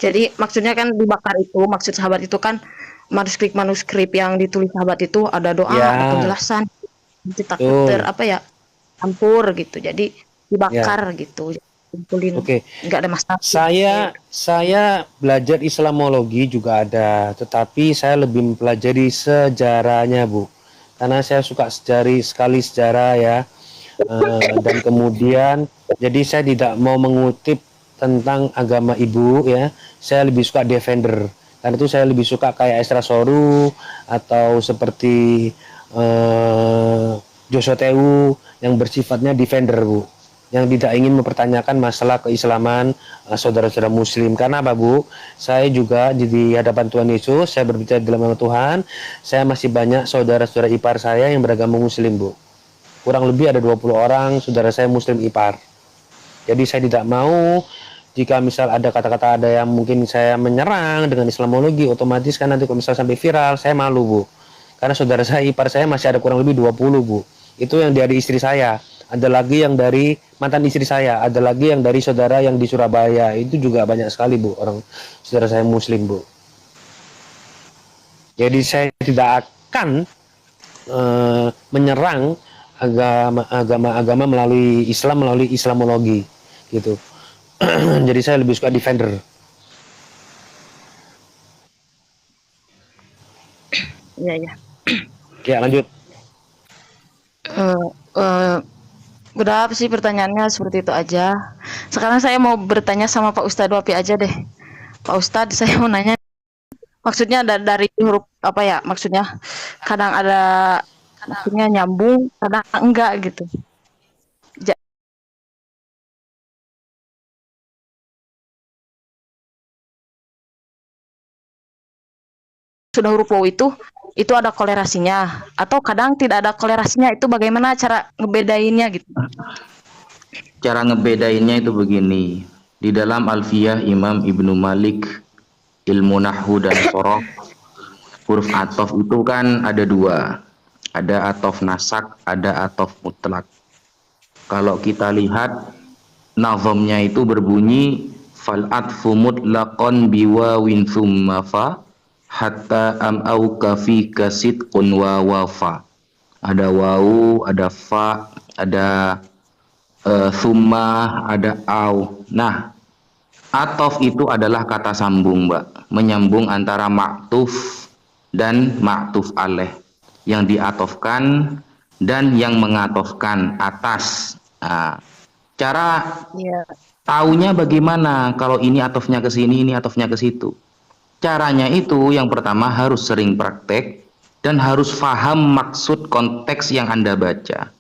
Jadi maksudnya kan dibakar itu, maksud sahabat itu kan manuskrip yang ditulis sahabat itu ada doa, ada penjelasan, campur gitu. Jadi dibakar gitu. Kumpulin. Oke. Nggak ada masalah. Saya belajar Islamologi juga ada, tetapi saya lebih mempelajari sejarahnya, Bu. Karena saya suka sekali sejarah ya. Dan kemudian jadi saya tidak mau mengutip tentang agama ibu ya. Saya lebih suka defender. Karena itu saya lebih suka kayak Esra Soru atau seperti Joshua Tewu yang bersifatnya defender, Bu, yang tidak ingin mempertanyakan masalah keislaman saudara-saudara muslim. Karena apa, Bu? Saya juga di hadapan Tuhan Yesus, saya berbicara dalam nama Tuhan, saya masih banyak saudara-saudara ipar saya yang beragama muslim, Bu. Kurang lebih ada 20 orang saudara saya muslim ipar. Jadi saya tidak mau jika misal ada kata-kata ada yang mungkin saya menyerang dengan Islamologi, otomatis kan nanti kalau misal sampai viral, saya malu, Bu. Karena saudara saya ipar saya masih ada kurang lebih 20, Bu. Itu yang dari istri saya. Ada lagi yang dari mantan istri saya, ada lagi yang dari saudara yang di Surabaya. Itu juga banyak sekali, Bu, orang saudara saya muslim, Bu. Jadi saya tidak akan menyerang agama melalui Islam, melalui Islamologi. gitu. Jadi saya lebih suka defender. Iya, iya. Ya lanjut. Eh, eh, udah apa sih pertanyaannya seperti itu aja. Sekarang saya mau bertanya sama Pak Ustadz Wapi aja deh. Pak Ustadz, saya mau nanya, maksudnya dari huruf apa ya? Maksudnya kadang ada maksudnya nyambung, kadang enggak gitu. Ja- Sudah huruf waw itu ada kolerasinya atau kadang tidak ada kolerasinya, itu bagaimana cara ngebedainnya gitu. Cara ngebedainnya itu begini. Di dalam Alfiyah Imam Ibnu Malik, ilmu nahwu dan sorof, huruf atof itu kan ada dua. Ada atof nasak, ada atof mutlak. Kalau kita lihat nazamnya itu berbunyi fal atfu mutlaqan biwawin thumma fa hatta am au kafi kasidqun wa wafa. Ada wawu, ada fa, ada thumma, ada au. Nah, atof itu adalah kata sambung, Mbak, menyambung antara maktuf dan maktuf alaih, yang diatofkan dan yang mengatofkan atas. Nah, cara Iya. taunya bagaimana kalau ini atofnya ke sini, ini atofnya ke situ? Caranya itu yang pertama harus sering praktek dan harus paham maksud konteks yang Anda baca.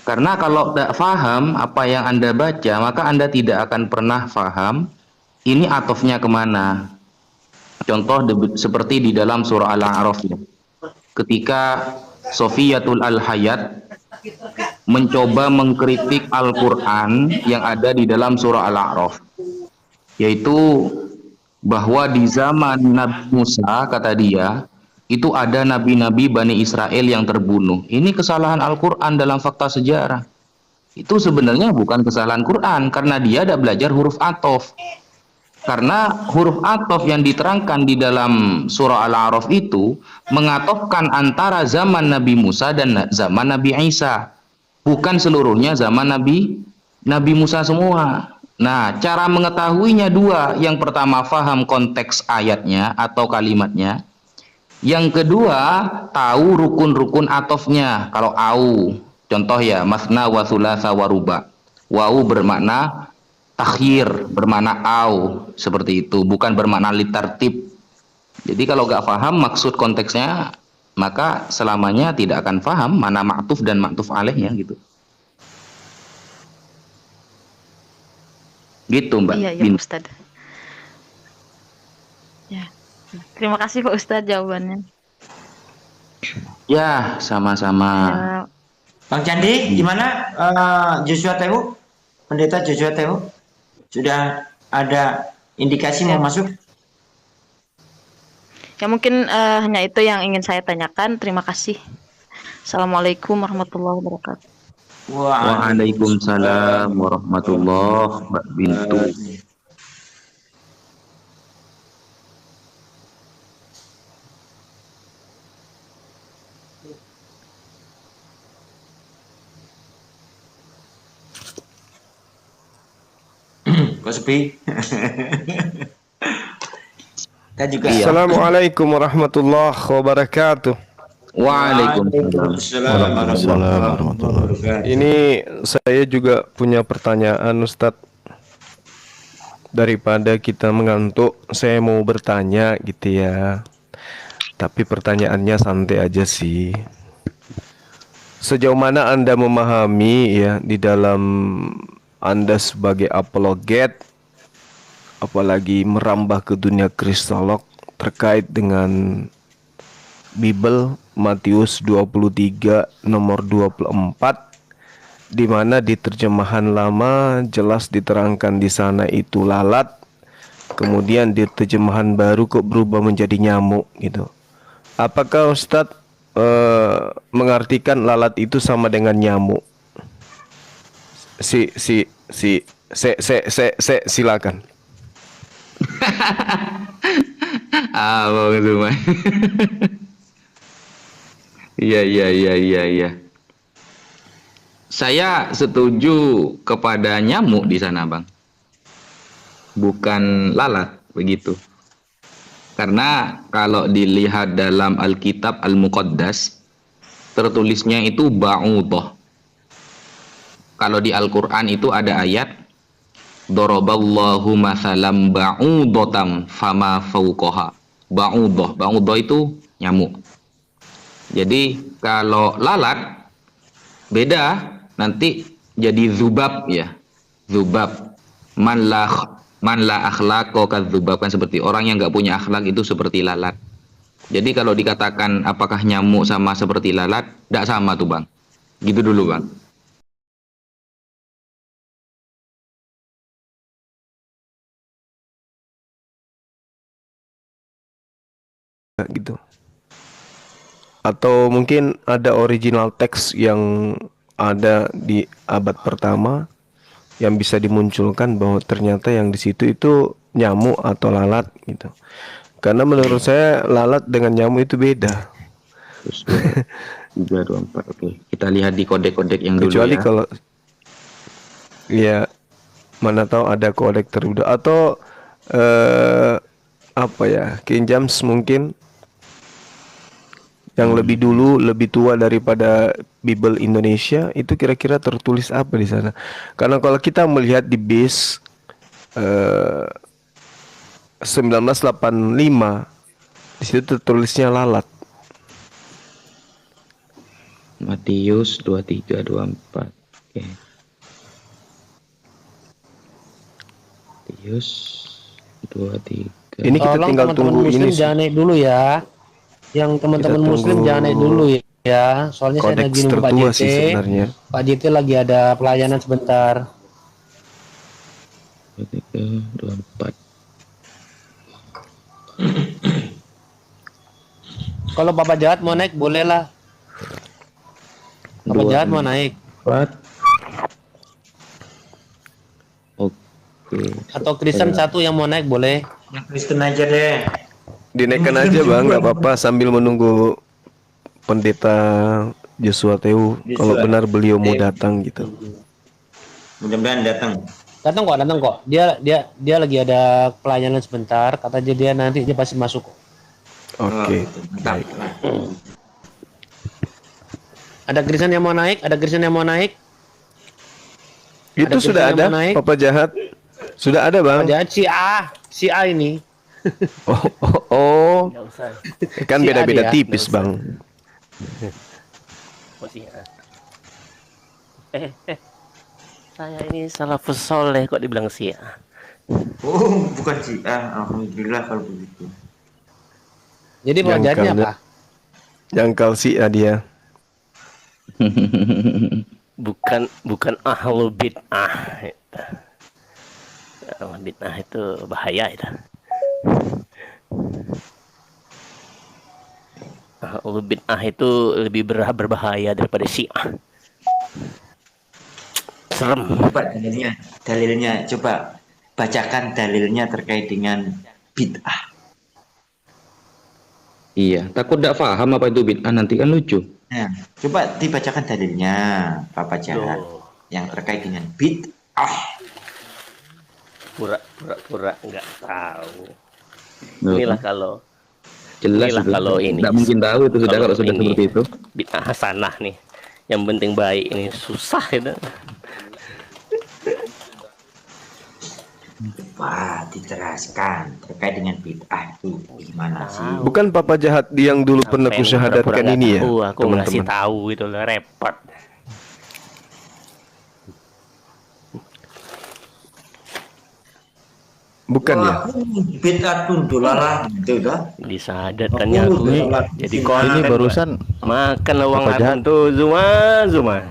Karena kalau tidak paham apa yang Anda baca, maka Anda tidak akan pernah paham ini atofnya kemana. Contoh seperti di dalam surah Al-A'raf, ketika Sofiyatul Al-Hayat mencoba mengkritik Al-Quran yang ada di dalam surah Al-A'raf, yaitu bahwa di zaman Nabi Musa, kata dia, itu ada nabi-nabi Bani Israel yang terbunuh. Ini kesalahan Al-Quran dalam fakta sejarah. Itu sebenarnya bukan kesalahan Quran, karena dia ada belajar huruf atof. Karena huruf atof yang diterangkan di dalam surah Al-A'raf itu mengatofkan antara zaman Nabi Musa dan zaman Nabi Isa. Bukan seluruhnya zaman Nabi Musa semua. Nah, cara mengetahuinya dua. Yang pertama, faham konteks ayatnya atau kalimatnya. Yang kedua, tahu rukun-rukun atofnya. Kalau au, contoh ya, masna wa thulatha wa ruba. Wau bermakna takhir, bermakna au, seperti itu. Bukan bermakna litartib. Jadi kalau nggak paham maksud konteksnya, maka selamanya tidak akan paham mana maktuf dan maktuf alaihnya gitu. Gitu, Mbak. Iya, iya, Pak Ustadz. Ya. Terima kasih Pak Ustadz jawabannya. Ya, sama-sama. Ya, Bang Candi, gimana Joshua Tewu? Pendeta Joshua Tewu? Sudah ada indikasi mau masuk? ya mungkin hanya itu yang ingin saya tanyakan. Terima kasih. Assalamualaikum warahmatullahi wabarakatuh. Waalaikumsalam warahmatullahi, Mbak Bintu. Kok sepi? Kita juga. Assalamualaikum warahmatullahi wabarakatuh. Waalaikumsalam warahmatullahi wabarakatuh. Ini saya juga punya pertanyaan, Ustadz. Daripada kita mengantuk, saya mau bertanya gitu ya. Tapi pertanyaannya santai aja sih. Sejauh mana Anda memahami ya di dalam Anda sebagai apologet, apalagi merambah ke dunia kristolog terkait dengan Bible Matius 23 nomor 24, di mana di terjemahan lama jelas diterangkan di sana itu lalat, kemudian di terjemahan baru kok berubah menjadi nyamuk gitu. Apakah Ustadz mengartikan lalat itu sama dengan nyamuk? Silakan. Bang Zuma. Iya. Saya setuju kepada nyamuk di sana, Bang. Bukan lalat, begitu. Karena kalau dilihat dalam Alkitab Al-Muqaddas, tertulisnya itu ba'udah. Kalau di Al-Quran itu ada ayat, Doroballahu mathalam ba'udotam fama fauqoha. Ba'udah. Ba'udah itu nyamuk. Jadi kalau lalat, beda, nanti jadi zubab ya. Zubab. Man la akhlaqo kadzubab, kan seperti orang yang nggak punya akhlak itu seperti lalat. Jadi kalau dikatakan apakah nyamuk sama seperti lalat, tidak sama tuh Bang. Gitu dulu Bang. Gitu. Atau mungkin ada original teks yang ada di abad pertama yang bisa dimunculkan bahwa ternyata yang di situ itu nyamuk atau lalat gitu. Karena menurut saya lalat dengan nyamuk itu beda. 324. Oke. Kita lihat di kodek-kodek yang dulu Kecuali ya. kalau ya mana tahu ada kodek terbuka atau apa ya, King James mungkin yang lebih dulu, lebih tua daripada Bible Indonesia, itu kira-kira tertulis apa di sana? Karena kalau kita melihat di base 1985, di situ tertulisnya lalat. Matius 2324. Oke. Matius 23. Ini kita Tolong tinggal teman-teman tunggu muslim ini jangan naik dulu ya. Yang teman-teman Kita muslim tunggu jangan naik dulu ya. Soalnya saya kodeks lagi nunggu Pak tertua JT. sih sebenarnya. Pak JT lagi ada pelayanan sebentar. 2324. Kalau Bapak Jahat mau naik boleh lah. Bapak Jahat mau naik. Oke. Atau Kristen satu yang mau naik boleh. Yang Kristen aja deh. Dinaikkan aja bang, nggak apa-apa sambil menunggu pendeta Joshua Tewu. Kalau benar beliau mau datang gitu. Mudah-mudahan datang. Datang kok. Dia lagi ada pelayanan sebentar. Katanya dia nanti dia pasti masuk. Oke. Mantap. Ada Kristen yang mau naik? Ada Kristen yang mau naik? Itu Ada sudah Kristen yang ada, mau naik? Papa Jahat. Sudah ada bang. Bapak Jahat si A ini. Oh. Kan Si beda-beda Adi ya? tipis bang. Saya ini salafus soleh kok dibilang Syiah. Oh, bukan sih. Alhamdulillah kalau begitu. Jadi Bapak Jahatnya apa? Jangkal sih dia. Bukan ahlul bid'ah. Ahlul bid'ah itu bahaya itu. Ahlul bid'ah itu lebih berbahaya daripada Syiah. Serem. Coba dalilnya coba bacakan dalilnya terkait dengan bid'ah. Iya, takut tidak paham apa itu bid'ah, nanti kan lucu. Nah, coba dibacakan dalilnya Papa Jahat yang terkait dengan bid'ah. Pura-pura nggak tahu. Loh. Inilah kalau Jelas inilah itu. kalau ini. Tidak mungkin tahu itu sudah kalau sudah ini seperti itu. bid'ah hasanah nih. Yang penting baik, ini susah itu. Wah, diteraskan terkait dengan bid'ah itu gimana sih? Bukan Papa Jahat yang dulu pernah Sampai kusyahadatkan pura-pura nggak ini ya, tahu, aku ngasih teman-teman. tahu gitu loh, repot. Bukan ya? Bid'ah tuh dolalah gitu dah. Disahadatkannya aku jadi konten. Ini barusan Makan uang Bapak abang Jahat. tuh Zuma.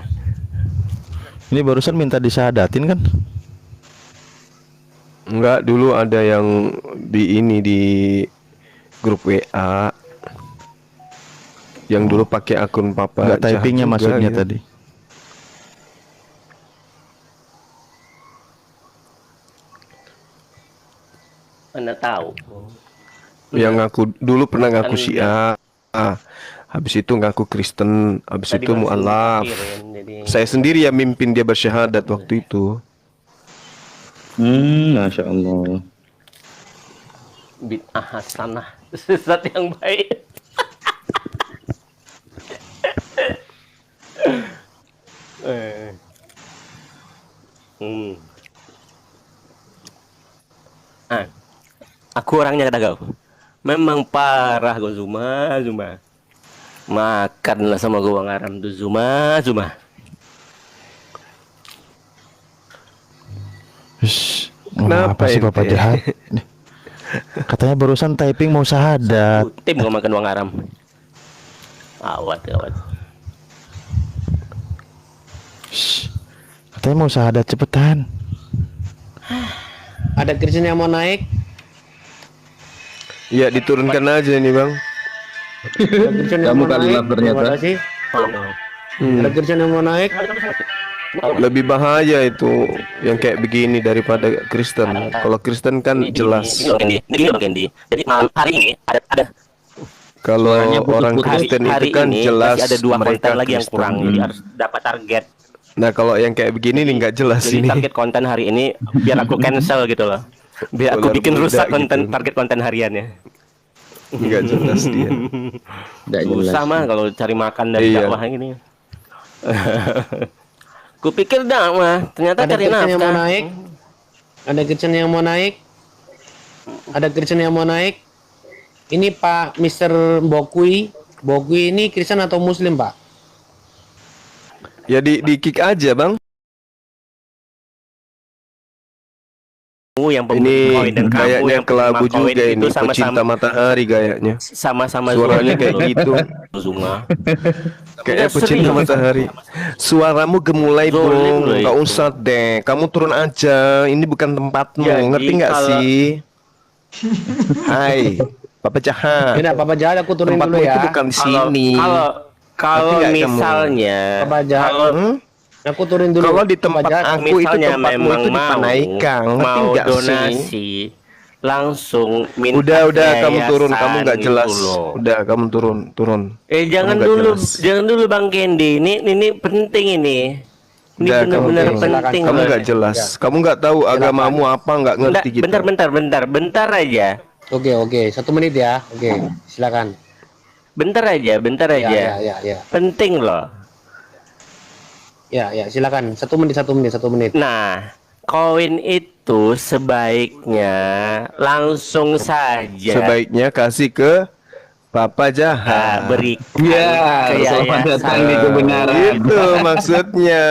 ini barusan minta disyahadatin kan? Enggak, dulu ada yang di ini di grup WA yang dulu pakai akun Papa Enggak Jahat typingnya juga, maksudnya gitu. tadi. Anda tahu. Yang ngaku dulu pernah ngaku Kan Syiah. habis itu ngaku Kristen, habis Tadi itu masih mualaf. mikirin, jadi Saya sendiri yang mimpin dia bersyahadat waktu itu. Masya Allah. bid'ah hasanah, sesat yang baik. Ah, aku orangnya kata kau. Memang parah kau Zuma. Makanlah sama gua bang Aram tuh Zuma. Kenapa Apa sih ente? Bapak jahat? Katanya barusan typing mau syahadat. Tim gua makan uang Aram. Awat. Katanya mau syahadat cepetan. Ada Kristen yang mau naik? Ya diturunkan aja nih bang. Ada Kristen yang Kamu mau kali naik? lah ternyata. Terima kasih. Ada Kristen yang mau naik? Lebih bahaya itu yang kayak begini daripada Kristen. Kalau Kristen kan jelas. Ini Bang Kendi. Jadi malam hari ini ada Kalau Suaranya orang putus-putus. Kristen hari itu kan ini jelas masih ada 2 mereka konten lagi yang Kristen. kurang. Jadi harus dapat target. Nah kalau yang kayak begini nih nggak jelas Jadi ini. target konten hari ini biar aku cancel gitu loh. Biar aku Ular bikin muda rusak gitu. target konten hariannya. Nggak jelas dia. Nggak jelas. Sama kalau cari makan dari Iya. dakwah ini. Kupikir dakwah, ternyata Ada cari Kristen yang mau nafkah. naik? Ada Kristen yang mau naik? Ada Kristen yang mau naik? Ini Pak Mr. Bokui. Bokui ini Kristen atau Muslim, Pak? Ya di kick aja bang. Kamu yang pemberi koin Ini dan kamu kayaknya yang kelabu penerima koin juga ini. itu Pecinta matahari gayaknya. sama-sama Suaranya zolim kayak loh. gitu. Zuma. Kayak Enggak, pecinta serius. matahari. Suaramu gemulai Zolim dong. loh Gak itu. usah deh. Kamu turun aja. Ini bukan tempatmu. Jadi Ngerti nggak kalau- sih? Hai, Papa jahat. Tidak, Papa jahat aku turunin Tempatmu dulu ya. itu bukan di sini. Kalau Ngerti nggak kamu? misalnya Papa jahat. Hmm? Aku turunin dulu. Kalau di Papa tempat jahat. aku itu misalnya tempatmu memang itu di Panaikan. Ngerti mau nggak sih? donasi langsung minta Udah kamu turun, kamu nggak yayasan jelas. gitu loh. Udah kamu turun. Jangan nggak dulu, jelas. jangan dulu Bang Kendi. Ini penting ini. Ini Udah, benar-benar kamu penting. Kamu loh. nggak jelas. Kamu nggak tahu agamamu apa, nggak ngerti gitu. Bentar aja. Oke. 1 menit ya. Oke, silakan. Bentar aja. Ya. Penting loh. Ya, silakan. 1 menit. Nah, koin itu sebaiknya langsung saja Sebaiknya kasih ke Papa jahat. berikan Ya, ke selamat yayasan. datang di kebenaran. Itu maksudnya.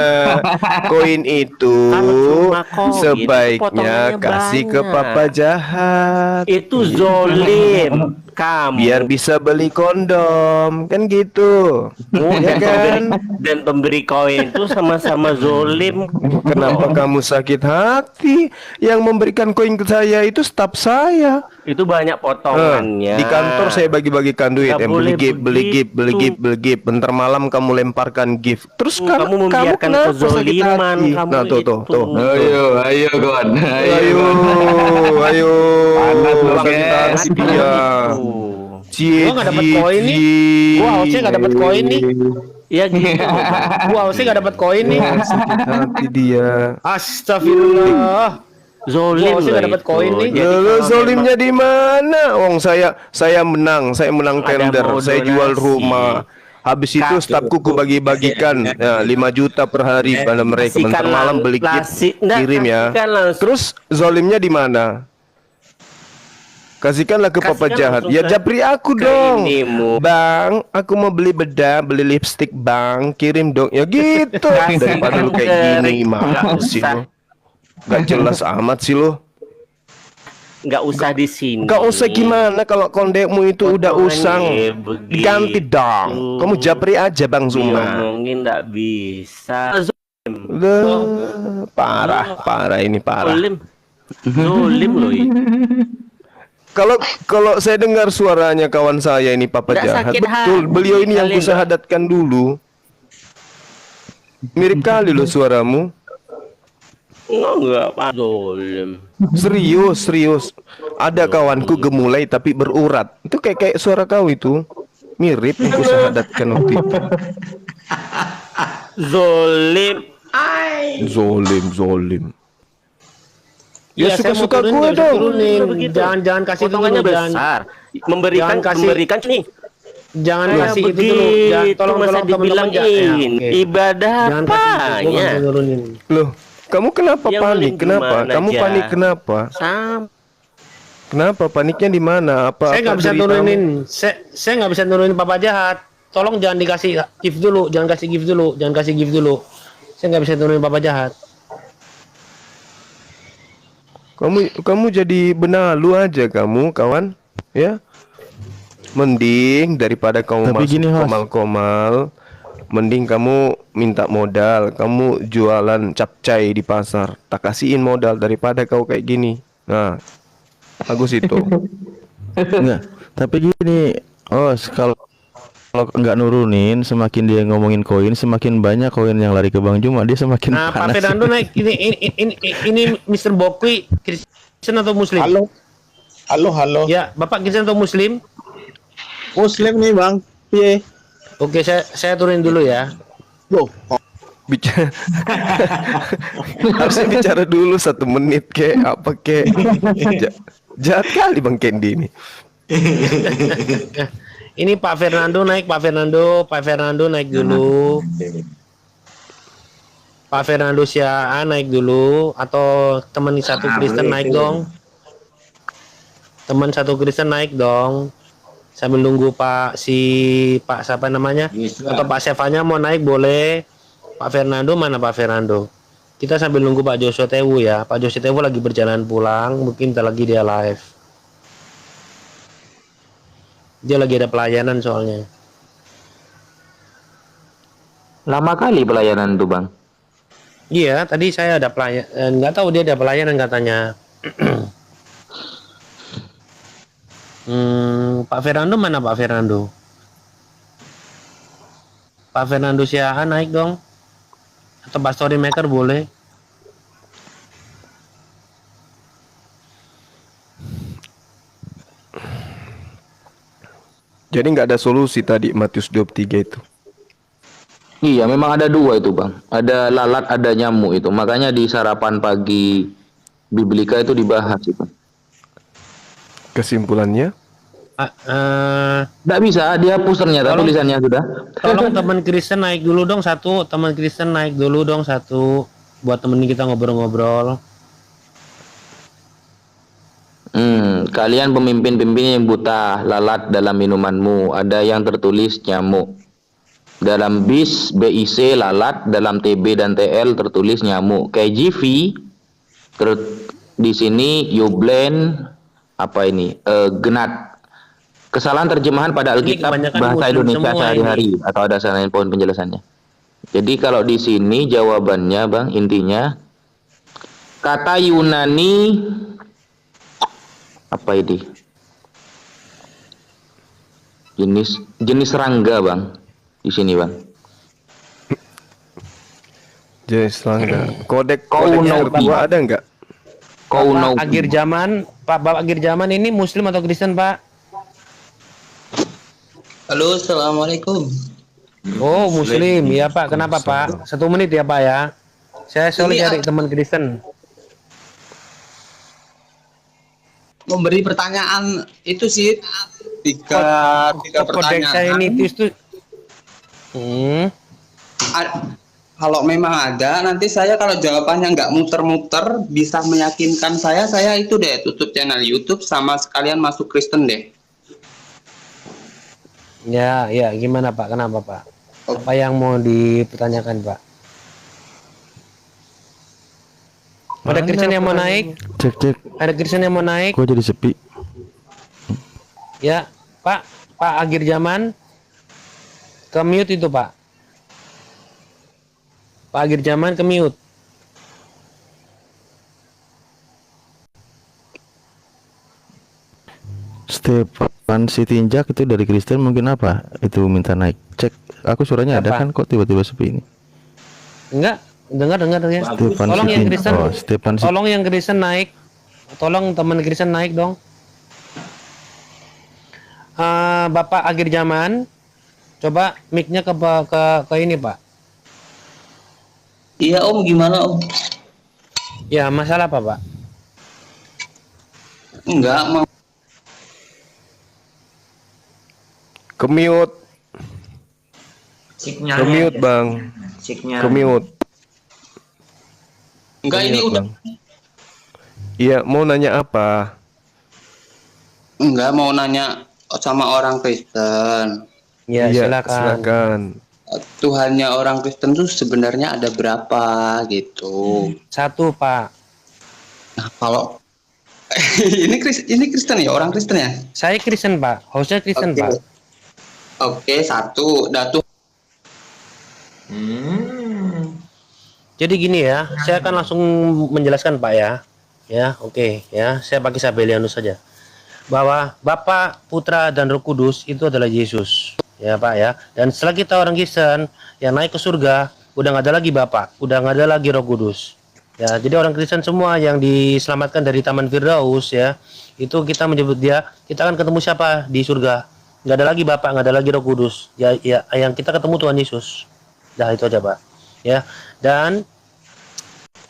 Koin itu Kalau cuma koin, sebaiknya potongannya kasih ke banyak. Papa jahat. Itu zolim. Kamu Biar bisa beli kondom, kan gitu. Ya kan? dan pemberi koin itu sama-sama zolim. Kenapa kamu sakit hati? Yang memberikan koin ke saya itu staf saya. Itu banyak potongannya. Di kantor saya bagi-bagikan duit. Nggak Beli boleh gift, beli gift. Bentar malam kamu lemparkan gift. Terus Kamu membiarkan kenapa sakit kezoliman, hati? kamu Nah tuh. itu. Ayo, Gon. Ayo. Panas lo, Sakit Gen. hati dia. Cie, Gua nggak dapet koin nih. Gua harusnya nggak dapet koin nih. Ya gitu. Gua harusnya nggak dapat koin nih. Sakit hati dia. Astagfirullah. Zolim Gua harusnya loh nggak dapet itu. koin nih. Jadi Lalu kalau zolimnya di mana? Wong saya menang Ada tender, mau saya jual donasi. rumah. Habis itu stafku ku bagi-bagikan ya, 5 juta per hari pada mereka. Bentar kasihkan malam beli gift, nggak, kirim ya. kasihkan langsung. Terus zolimnya di mana? Kasihkanlah ke Papa Kasihkan jahat. langsung Ya ke- japri aku ke dong. inimu. Bang, aku mau beli bedak, beli lipstick bang, kirim dong. Ya gitu. Daripada lu kayak gini, mah sih lu. Gak jelas amat sih lu. Nggak usah di sini. Gak usah gimana kalau kondekmu itu udah usang. begitu. Diganti dong. Kamu japri aja Bang Zuma. Ngomongin nggak bisa. Parah ini parah. Zolim loh ini. Kalau saya dengar suaranya kawan saya ini Papa Nggak jahat, sakit betul. hati, Beliau ini yang kalian kusahadatkan dulu. Mirip kali loh suaramu. Enggak apa zolim. Serius. Ada kawanku gemulai tapi berurat. Itu kayak suara kau itu. Mirip yang kusahadatkan waktu itu. Zolim. Zolim. Ya, Iya, saya mau suka-suka turunin, gue nggak bisa dong. turunin. Begitu. Jangan kasih itu Potongannya dulu, jangan besar. Memberikan jangan kasih- memberikan nih. jangan Nah, kasih itu begitu dulu. Tolong masa teman-teman dibilang ibadah jangan kasih itu, gua nggak apanya? bisa turunin. Loh, kamu kenapa Yang panik? paling Kenapa? gimana Kamu aja? panik kenapa? Kenapa? Paniknya di mana? Saya nggak bisa deritamu? turunin. Saya nggak bisa turunin papa jahat. Tolong jangan dikasih gift dulu, jangan kasih gift dulu. Saya nggak bisa turunin papa jahat. Kamu jadi benalu aja kamu, kawan. Ya. Mending daripada kamu Tapi masuk gini, Mas. komal-komal, mending kamu minta modal, kamu jualan capcay di pasar, tak kasihin modal daripada kau kayak gini. Nah, bagus itu. Enggak, tapi gini, kalau nggak nurunin, semakin dia ngomongin koin, semakin banyak koin yang lari ke Bang Juma, dia semakin Nah, Pak panas. Fernando naik ini Mr. Bokwi Kristen atau Muslim? Halo. Ya, Bapak Kristen atau Muslim? Muslim nih bang. Piye? Oke, saya turunin dulu ya. Loh, Bicara harusnya bicara dulu 1 menit kek apa kek. Jahat kali Bang Kendi ini. Ini Pak Fernando naik, Pak Fernando naik dulu. Pak Fernando Siaan naik dulu, atau teman satu Kristen naik dong. Teman satu Kristen naik dong. Sambil nunggu Pak siapa namanya? Atau Pak Sevanya mau naik boleh. Pak Fernando mana Pak Fernando? Kita sambil nunggu Pak Joshua Tewu ya. Pak Joshua Tewu lagi berjalan pulang, mungkin bentar lagi dia live. Dia lagi ada pelayanan soalnya. Lama kali pelayanan tuh bang. Iya, tadi saya ada pelayanan. Nggak tahu dia ada pelayanan katanya. Pak Fernando mana Pak Fernando? Pak Fernando Siahaan naik dong. Atau Pak Story Maker boleh. Jadi nggak ada solusi tadi Matius 23 itu. Iya, memang ada 2 itu bang. Ada lalat, ada nyamuk itu. Makanya di sarapan pagi Biblika itu dibahas itu. Kesimpulannya? Nggak bisa, dihapus ternyata tulisannya sudah. Tolong teman Kristen naik dulu dong satu. Teman Kristen naik dulu dong satu. Buat temen kita ngobrol-ngobrol. Kalian pemimpin-pemimpin yang buta, lalat dalam minumanmu. Ada yang tertulis nyamuk. Dalam BIC lalat, dalam TB dan TL tertulis nyamuk. KJV di sini Yublen apa ini? Genat. Kesalahan terjemahan pada Alkitab bahasa Indonesia sehari-hari atau ada selain poin penjelasannya. Jadi kalau di sini jawabannya Bang, intinya kata Yunani apa ini? Jenis serangga Bang. Di sini Bang. Jenis serangga. Kodek Kauno ada enggak? Bapak akhir zaman, Bapak akhir zaman ini Muslim atau Kristen Pak? Halo, assalamualaikum. Oh Muslim, ya Pak. Kenapa Pak? 1 menit ya Pak ya. Saya selalu cari teman Kristen. Memberi pertanyaan itu sih tiga pertanyaan. Kodek Sainitis itu. Kalau memang ada, nanti saya kalau jawabannya nggak muter-muter, bisa meyakinkan saya itu deh tutup channel YouTube sama sekalian masuk Kristen deh. Ya, gimana Pak? Kenapa Pak? Apa yang mau dipertanyakan Pak? Ada Kristen yang mau naik? Cek. Ada Kristen yang mau naik? Kok jadi sepi? Ya, Pak akhir zaman ke mute itu Pak. Pak akhir zaman ke mute. Stefan Sitinjak itu dari Kristen mungkin apa? Itu minta naik. Cek, aku suaranya ada kan kok tiba-tiba sepi ini. Enggak, dengar ya. Stefan Tolong yang Kristen. Tolong yang Kristen naik. Tolong teman Kristen naik dong. Bapak akhir zaman, coba mic-nya ke ini Pak. Iya Om, gimana Om? Ya, masalah apa Pak? Enggak mau. Kemute, Signalnya kemute aja. bang, Signal. kemute. Enggak, ini Kemute, udah. Bang. Iya, mau nanya apa? Enggak, mau nanya sama orang Kristen. Ya, Iya, silakan. silakan. Tuhannya orang Kristen tuh sebenarnya ada berapa gitu. Satu Pak. Nah, kalau ini Kristen ya, orang Kristen ya? Saya Kristen Pak, hostnya Kristen Oke. Pak. Oke, satu. Datu. Jadi gini ya, saya akan langsung menjelaskan Pak ya. Ya, oke ya, saya pakai Sabelianus saja. Bahwa Bapa, Putra dan Roh Kudus itu adalah Yesus. Ya Pak ya. Dan setelah kita orang Kristen yang naik ke surga, udah nggak ada lagi Bapa, udah nggak ada lagi Roh Kudus. Ya, jadi orang Kristen semua yang diselamatkan dari Taman Firdaus ya, itu kita menyebut dia, kita akan ketemu siapa di surga? Nggak ada lagi Bapa, nggak ada lagi Roh Kudus. Ya, yang kita ketemu Tuhan Yesus. Dah itu aja Pak. Ya, dan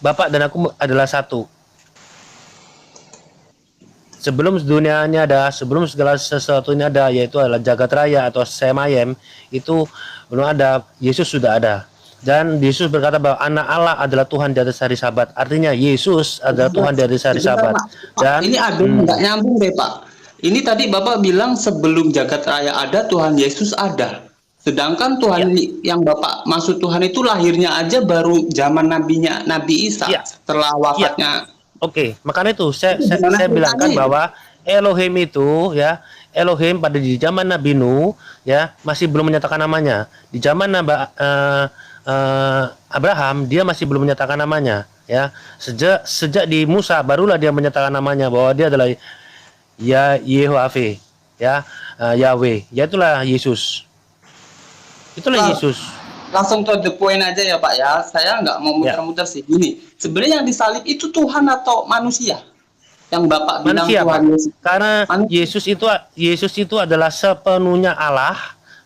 Bapak dan aku adalah satu. Sebelum dunia ini ada, sebelum segala sesuatu ini ada, yaitu adalah jagat raya atau semayem, itu belum ada, Yesus sudah ada. Dan Yesus berkata bahwa anak Allah adalah Tuhan di atas hari Sabat. Artinya Yesus adalah Tuhan di atas hari Sabat. Dan ini ada nggak nyambung deh Pak. Ini tadi Bapak bilang sebelum jagat raya ada, Tuhan Yesus ada. Sedangkan Tuhan yang Bapak maksud Tuhan itu lahirnya aja baru zaman Nabi Isa setelah wafatnya. Oke, makanya itu saya bilangkan bahwa Elohim itu ya, Elohim pada di zaman Nabi Nuh ya masih belum menyatakan namanya. Di zaman Abraham dia masih belum menyatakan namanya ya. Sejak di Musa barulah dia menyatakan namanya bahwa dia adalah Yehovah ya, Yahweh, yaitulah Yesus. Itulah Yesus. Langsung to the point aja ya Pak ya. Saya nggak mau muter-muter sih. Gini, sebenarnya yang disalib itu Tuhan atau manusia? Yang Bapak bilang Manusia, Tuhan Pak. Yesus. Karena Yesus itu adalah sepenuhnya Allah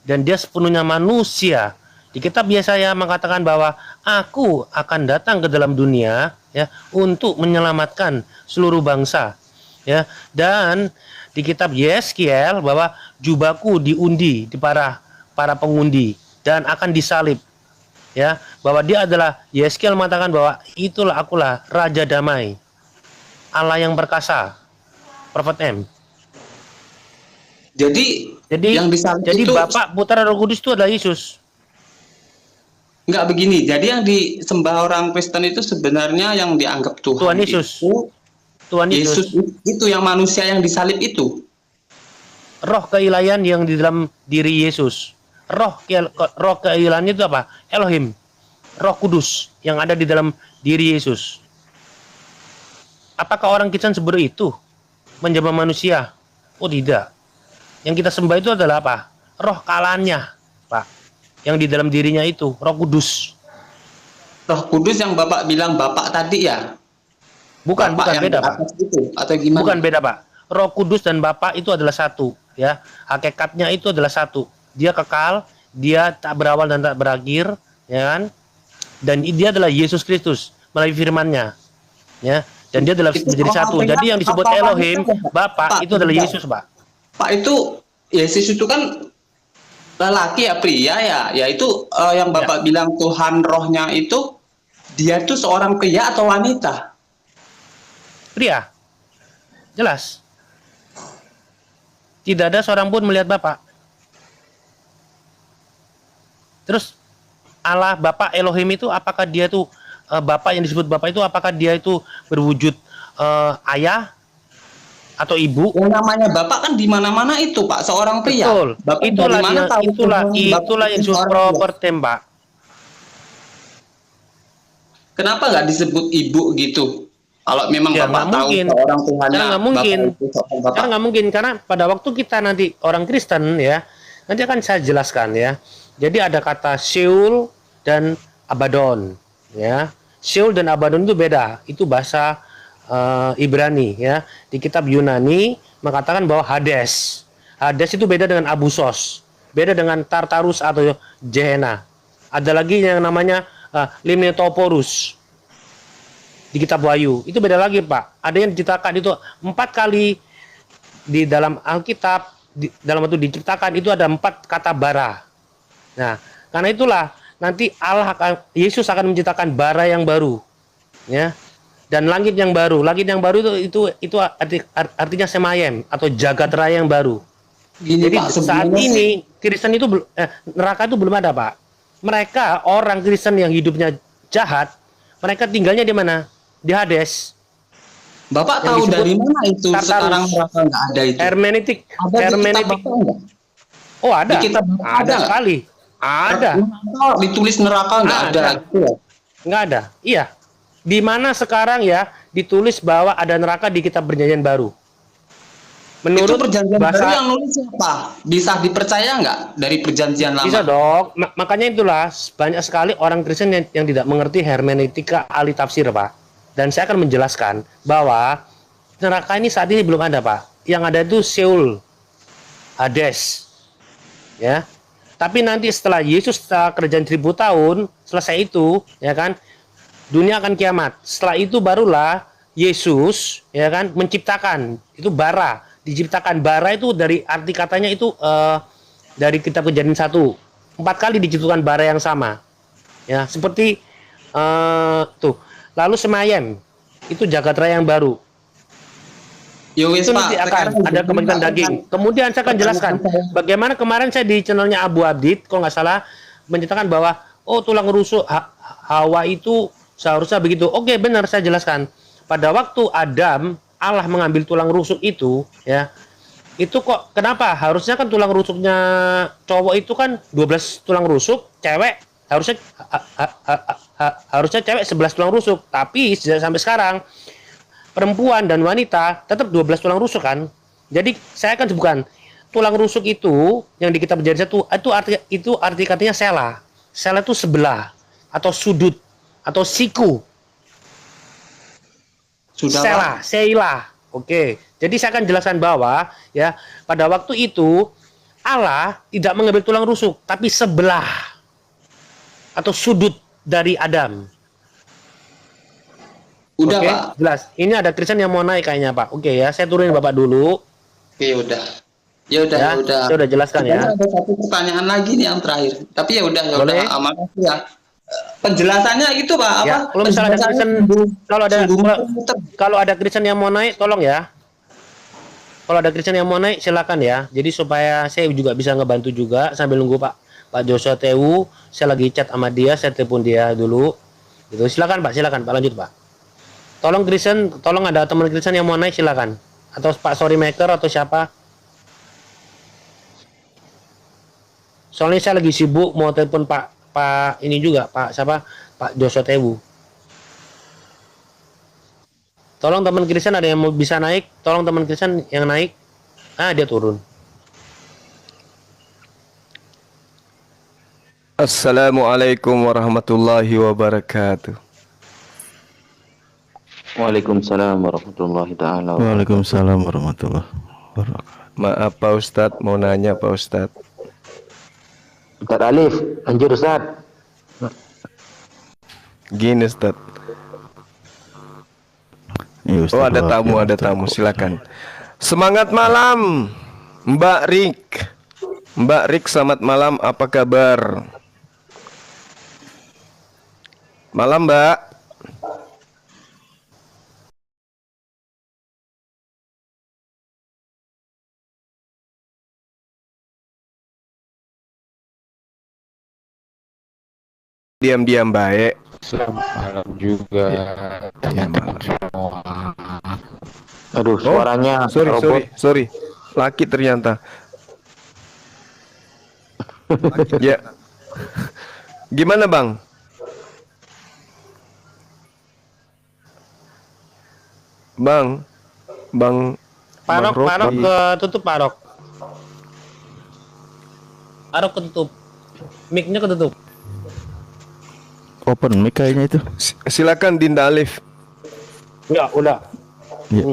dan dia sepenuhnya manusia. Di kitab Yesaya mengatakan bahwa aku akan datang ke dalam dunia ya untuk menyelamatkan seluruh bangsa. Ya, dan di kitab Yeskiel bahwa jubahku diundi di para pengundi dan akan disalib. Ya, bahwa dia adalah, Yeskiel mengatakan bahwa itulah akulah raja damai, Allah yang perkasa. Prophet M. Jadi yang disalib jadi itu Bapak, Putra, Roh Kudus itu adalah Yesus. nggak begini. Jadi yang disembah orang Kristen itu sebenarnya yang dianggap Tuhan Yesus. itu Tuhan Yesus itu yang manusia yang disalib itu. Roh keilahian yang di dalam diri Yesus. Roh keilahian itu apa? Elohim. Roh Kudus yang ada di dalam diri Yesus. Apakah orang Kristen sebut itu menjadi manusia? Oh tidak. Yang kita sembah itu adalah apa? Roh kealahannya, Pak. Yang di dalam dirinya itu, Roh Kudus. Roh Kudus yang Bapak bilang Bapak tadi ya? Bukan beda, Pak. Itu, atau gimana? Bukan beda, Pak. Roh Kudus dan Bapa itu adalah satu, ya. Hakikatnya itu adalah satu. Dia kekal, dia tak berawal dan tak berakhir, ya kan? Dan dia adalah Yesus Kristus melalui firman-Nya. Ya. Dan dia adalah menjadi satu. Jadi yang disebut Elohim, Bapa itu adalah Yesus, Pak. Pak, itu Yesus itu kan lelaki ya, pria ya. Yaitu yang Bapak bilang Tuhan rohnya itu, dia itu seorang pria atau wanita? Pria. Jelas. Tidak ada seorang pun melihat Bapak. Terus Allah Bapak Elohim itu apakah dia itu Bapak yang disebut Bapak itu apakah dia itu berwujud ayah atau ibu? Yang namanya Bapak kan di mana-mana itu, Pak, seorang pria. Betul. Bapak Itulah yang disebut proper tembak. Kenapa nggak disebut ibu gitu? Kalau memang Ya, Bapak tahu mungkin. seorang Tuhannya, Karena nggak mungkin. Bapak. Karena nggak mungkin karena pada waktu kita nanti orang Kristen ya, nanti akan saya jelaskan ya. Jadi ada kata Sheol dan Abaddon ya. Sheol dan Abaddon itu beda. Itu bahasa Ibrani ya. Di kitab Yunani mengatakan bahwa Hades. Hades itu beda dengan Abu Sos, beda dengan Tartarus atau Gehenna. Ada lagi yang namanya Limnetoporus di kitab Wahyu. Itu beda lagi, Pak. Ada yang diciptakan itu 4 kali di dalam Alkitab, dalam waktu diciptakan itu ada 4 kata bara. Nah, karena itulah nanti Yesus akan menciptakan bara yang baru, ya, dan langit yang baru. Langit yang baru itu artinya semayem atau jagat raya yang baru. Gini, Jadi Pak, saat sebenarnya ini Kristen itu neraka itu belum ada, Pak. Mereka orang Kristen yang hidupnya jahat, mereka tinggalnya di mana? Di Hades. Bapak Yang tahu disebut dari mana itu Tartarus. sekarang neraka nggak ada itu? Hermeneutik. Ada di kitab Hermeneutik. Bapak nggak? Oh, ada. Di kitab Bapak ada nggak? Sekali. Ada. Neraka, ditulis neraka nggak ada. Nggak ada. Iya. Di mana sekarang ya ditulis bahwa ada neraka di kitab Perjanjian Baru? Menurut Itu perjanjian bahasa baru yang nulis siapa? Bisa dipercaya nggak dari perjanjian lama? bisa dong. Makanya itulah banyak sekali orang Kristen yang tidak mengerti hermeneutika ahli tafsir, Pak. Dan saya akan menjelaskan bahwa neraka ini saat ini belum ada, Pak. Yang ada itu Seoul, Hades, ya. Tapi nanti setelah Yesus setelah kerjaan 1000 tahun selesai itu, ya kan, dunia akan kiamat. Setelah itu barulah Yesus, ya kan, menciptakan itu bara. Diciptakan bara itu dari arti katanya itu dari kitab Kejadian 1. 4 kali diciptakan bara yang sama, ya, seperti tuh. Lalu semayem itu jagat raya yang baru. Yowis, Itu nanti akan ada kebangkitan daging. Kemudian saya akan jelaskan bagaimana kemarin saya di channelnya Abu Abdid, kalau nggak salah, menceritakan bahwa tulang rusuk Hawa itu seharusnya begitu. Oke, benar, saya jelaskan. Pada waktu Adam, Allah mengambil tulang rusuk itu, ya, itu kok kenapa? Harusnya kan tulang rusuknya cowok itu kan 12 tulang rusuk, cewek harusnya cewek 11 tulang rusuk. Tapi sampai sekarang perempuan dan wanita tetap 12 tulang rusuk kan. Jadi saya akan sebutkan tulang rusuk itu yang di kitab Perjanjian 1 itu arti katanya sela. Sela itu sebelah atau sudut atau siku. Sudah, Seila. Oke. Jadi saya akan jelaskan bahwa ya pada waktu itu Allah tidak mengambil tulang rusuk tapi sebelah atau sudut dari Adam. Udah, Oke, Pak. jelas. Ini ada Kristen yang mau naik kayaknya, Pak. Oke ya, saya turunin Bapak dulu. Oke, udah. Ya udah, Ya, ya udah. saya udah jelaskan ya. Ada satu pertanyaan lagi nih yang terakhir. Tapi ya udah, Boleh. makasih ya. Penjelasannya itu, Pak, apa? Ya, kalau misalnya ada Kristen, kalau ada Kristen yang mau naik, tolong ya. Kalau ada Kristen yang mau naik, silakan ya. Jadi supaya saya juga bisa ngebantu juga sambil nunggu Pak Joshua Tewu. Saya lagi chat sama dia, saya telepon dia dulu. Gitu. Silakan Pak, lanjut Pak. Tolong Kristen, tolong ada teman Kristen yang mau naik, silakan. Atau Pak Storymaker atau siapa. Soalnya saya lagi sibuk mau telepon Pak ini juga, Pak Joshua Tewu. Tolong teman Kristen ada yang mau bisa naik, tolong teman Kristen yang naik. Dia turun. Assalamualaikum warahmatullahi wabarakatuh. Waalaikumsalam warahmatullahi taala. Waalaikumsalam warahmatullahi wabarakatuh. Maaf Pak Ustadz, mau nanya Pak Ustadz. Ustaz Alif, anjir Ustaz. Gini Ustadz. Ya, Ustaz, ada tamu, silakan. Semangat malam, Mbak Rik. Mbak Rik, selamat malam, apa kabar? Malam, Mbak. Diam-diam baik. Selamat malam juga teman-teman semua. Aduh, suaranya Sorry. Laki ternyata. Ya. Gimana, Bang? Bang Parok Rocky. ketutup Parok ketutup. Mic-nya ketutup. Open mic kayaknya itu. Silakan Dinda Alif. Ya, udah. Ya.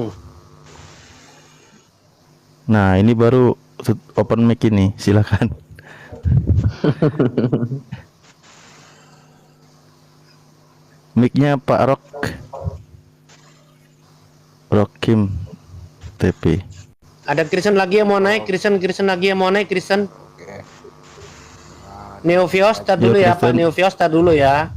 Nah, ini baru open mic ini, silakan. Mic-nya Pak Rokim TP. Ada Kristen lagi yang mau naik, Kristen lagi yang mau naik, Kristen. Neovios, tar dulu ya, Pak Neovios, tar dulu ya.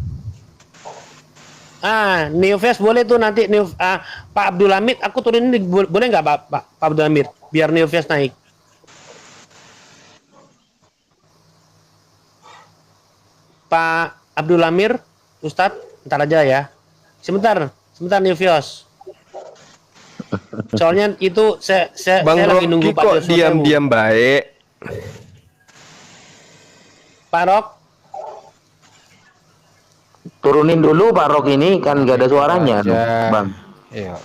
Neovios boleh tuh nanti Pak Abdul Hamid, aku turunin boleh nggak Pak Abdul Hamid, biar Neovios naik. Pak Abdul Hamid, Ustadz, ntar aja ya. Sebentar Neovios. Soalnya itu saya lagi nunggu Pak kok diam-diam baik. Pak Rok, Turunin dulu Pak Rok ini kan nggak ada suaranya, Bang. Iya.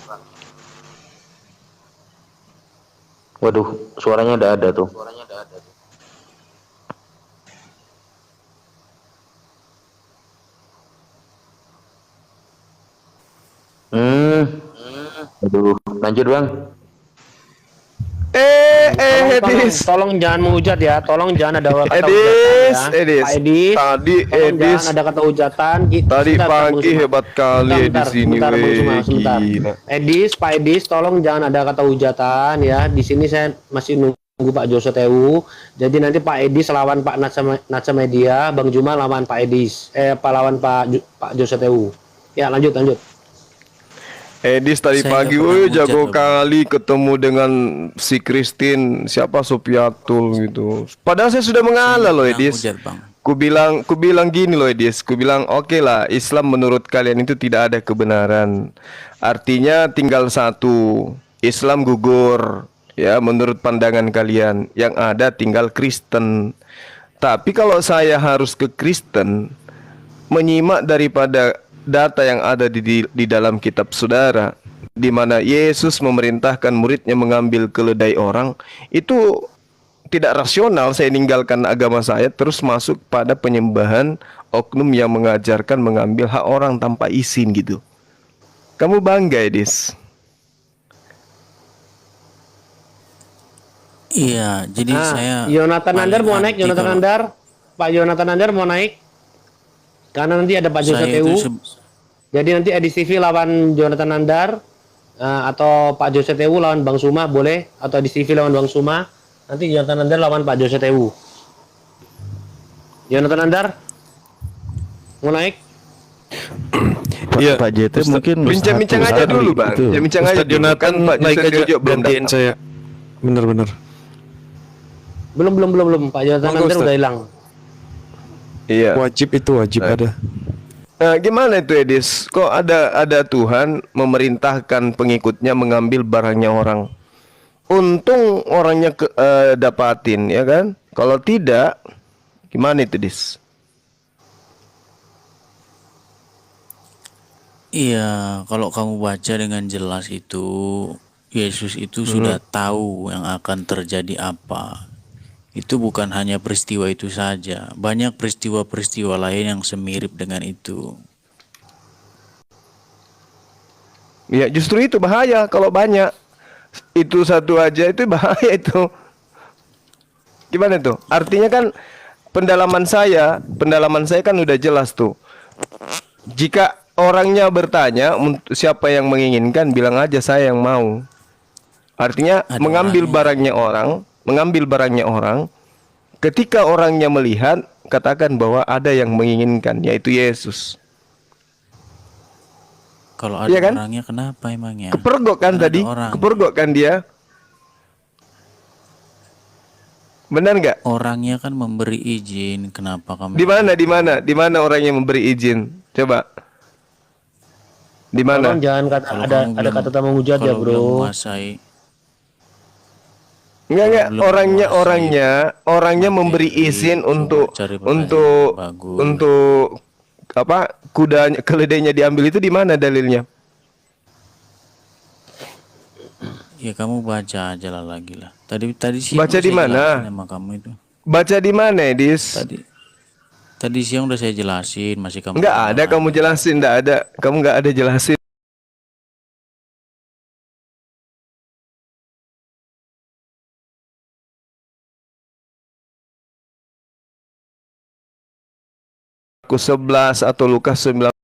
Waduh, suaranya udah ada tuh. Aduh, lanjut Bang. tolong jangan menghujat ya, tolong jangan ada kata hujatan ya. Pak Edis, tadi jangan ada kata hujatan. Tadi pagi hebat kali di sini. Pak Edis, tolong jangan ada kata hujatan ya. Di sini saya masih nunggu Pak Joso Tewu. Jadi nanti Pak Edis lawan Pak Naca Media, Bang Juma lawan Pak Edis, lawan Pak Joso Tewu. Ya lanjut. Edis tadi pagi, jago kali ketemu dengan si Christine, siapa Sopiatul gitu. Padahal saya sudah mengalah loh Edis. Ku bilang gini loh Edis, ku bilang oke lah, Islam menurut kalian itu tidak ada kebenaran. Artinya tinggal satu, Islam gugur ya menurut pandangan kalian. Yang ada tinggal Kristen. Tapi kalau saya harus ke Kristen, menyimak daripada data yang ada di dalam kitab saudara, di mana Yesus memerintahkan muridnya mengambil keledai orang, itu tidak rasional. Saya ninggalkan agama saya terus masuk pada penyembahan oknum yang mengajarkan mengambil hak orang tanpa izin gitu. Kamu bangga, Edis? Iya, jadi saya Yonatan Nandar mau naik, Pak Yonatan Nandar mau naik. Karena nanti ada Pak Joso Tewu. Jadi nanti Edis TV lawan Jonathan Nandar, atau Pak Joso Tewu lawan Bang Suma boleh, atau Edis TV lawan Bang Suma. Nanti Jonathan Nandar lawan Pak Joso Tewu. Jonathan Nandar mau naik? Iya, Pak JT mungkin bincang-bincang aja dulu, Bang. Bincang aja. Jonathan Pak naik aja, belum gantiin saya. Bener. Belum. Pak Jonathan Nandar udah hilang. Iya. Wajib ada. Nah, gimana itu Edis? Kok ada Tuhan memerintahkan pengikutnya mengambil barangnya orang? Untung orangnya dapatin, ya kan? Kalau tidak, gimana itu Edis? Iya, kalau kamu baca dengan jelas itu, Yesus itu sudah tahu yang akan terjadi apa. Itu bukan hanya peristiwa itu saja, banyak peristiwa-peristiwa lain yang semirip dengan itu. Ya justru itu bahaya kalau banyak. Itu satu aja itu bahaya itu. Gimana tuh? Artinya kan pendalaman saya kan udah jelas tuh. Jika orangnya bertanya siapa yang menginginkan, bilang aja saya yang mau. Artinya mengambil barangnya orang, ketika orangnya melihat, katakan bahwa ada yang menginginkan, yaitu Yesus. Kalau ada orangnya kenapa emangnya? Kepergok kan tadi? Kepergok kan dia? Benar nggak? Orangnya kan memberi izin, kenapa kamu? Di mana orangnya memberi izin? Coba. Di mana? Jangan ada kata menghujat ya, Bro. Enggak, orangnya memberi izin untuk apa, kudanya, keledainya diambil, itu di mana dalilnya? Ya kamu baca aja lah lagi lah. Tadi siang baca di mana? Nama kamu itu. Baca di mana, Edis? Tadi siang udah saya jelasin, masih kamu. Enggak ada kamu jelasin, enggak ada. Kamu enggak ada jelasin. Markus 11 atau Lukas 19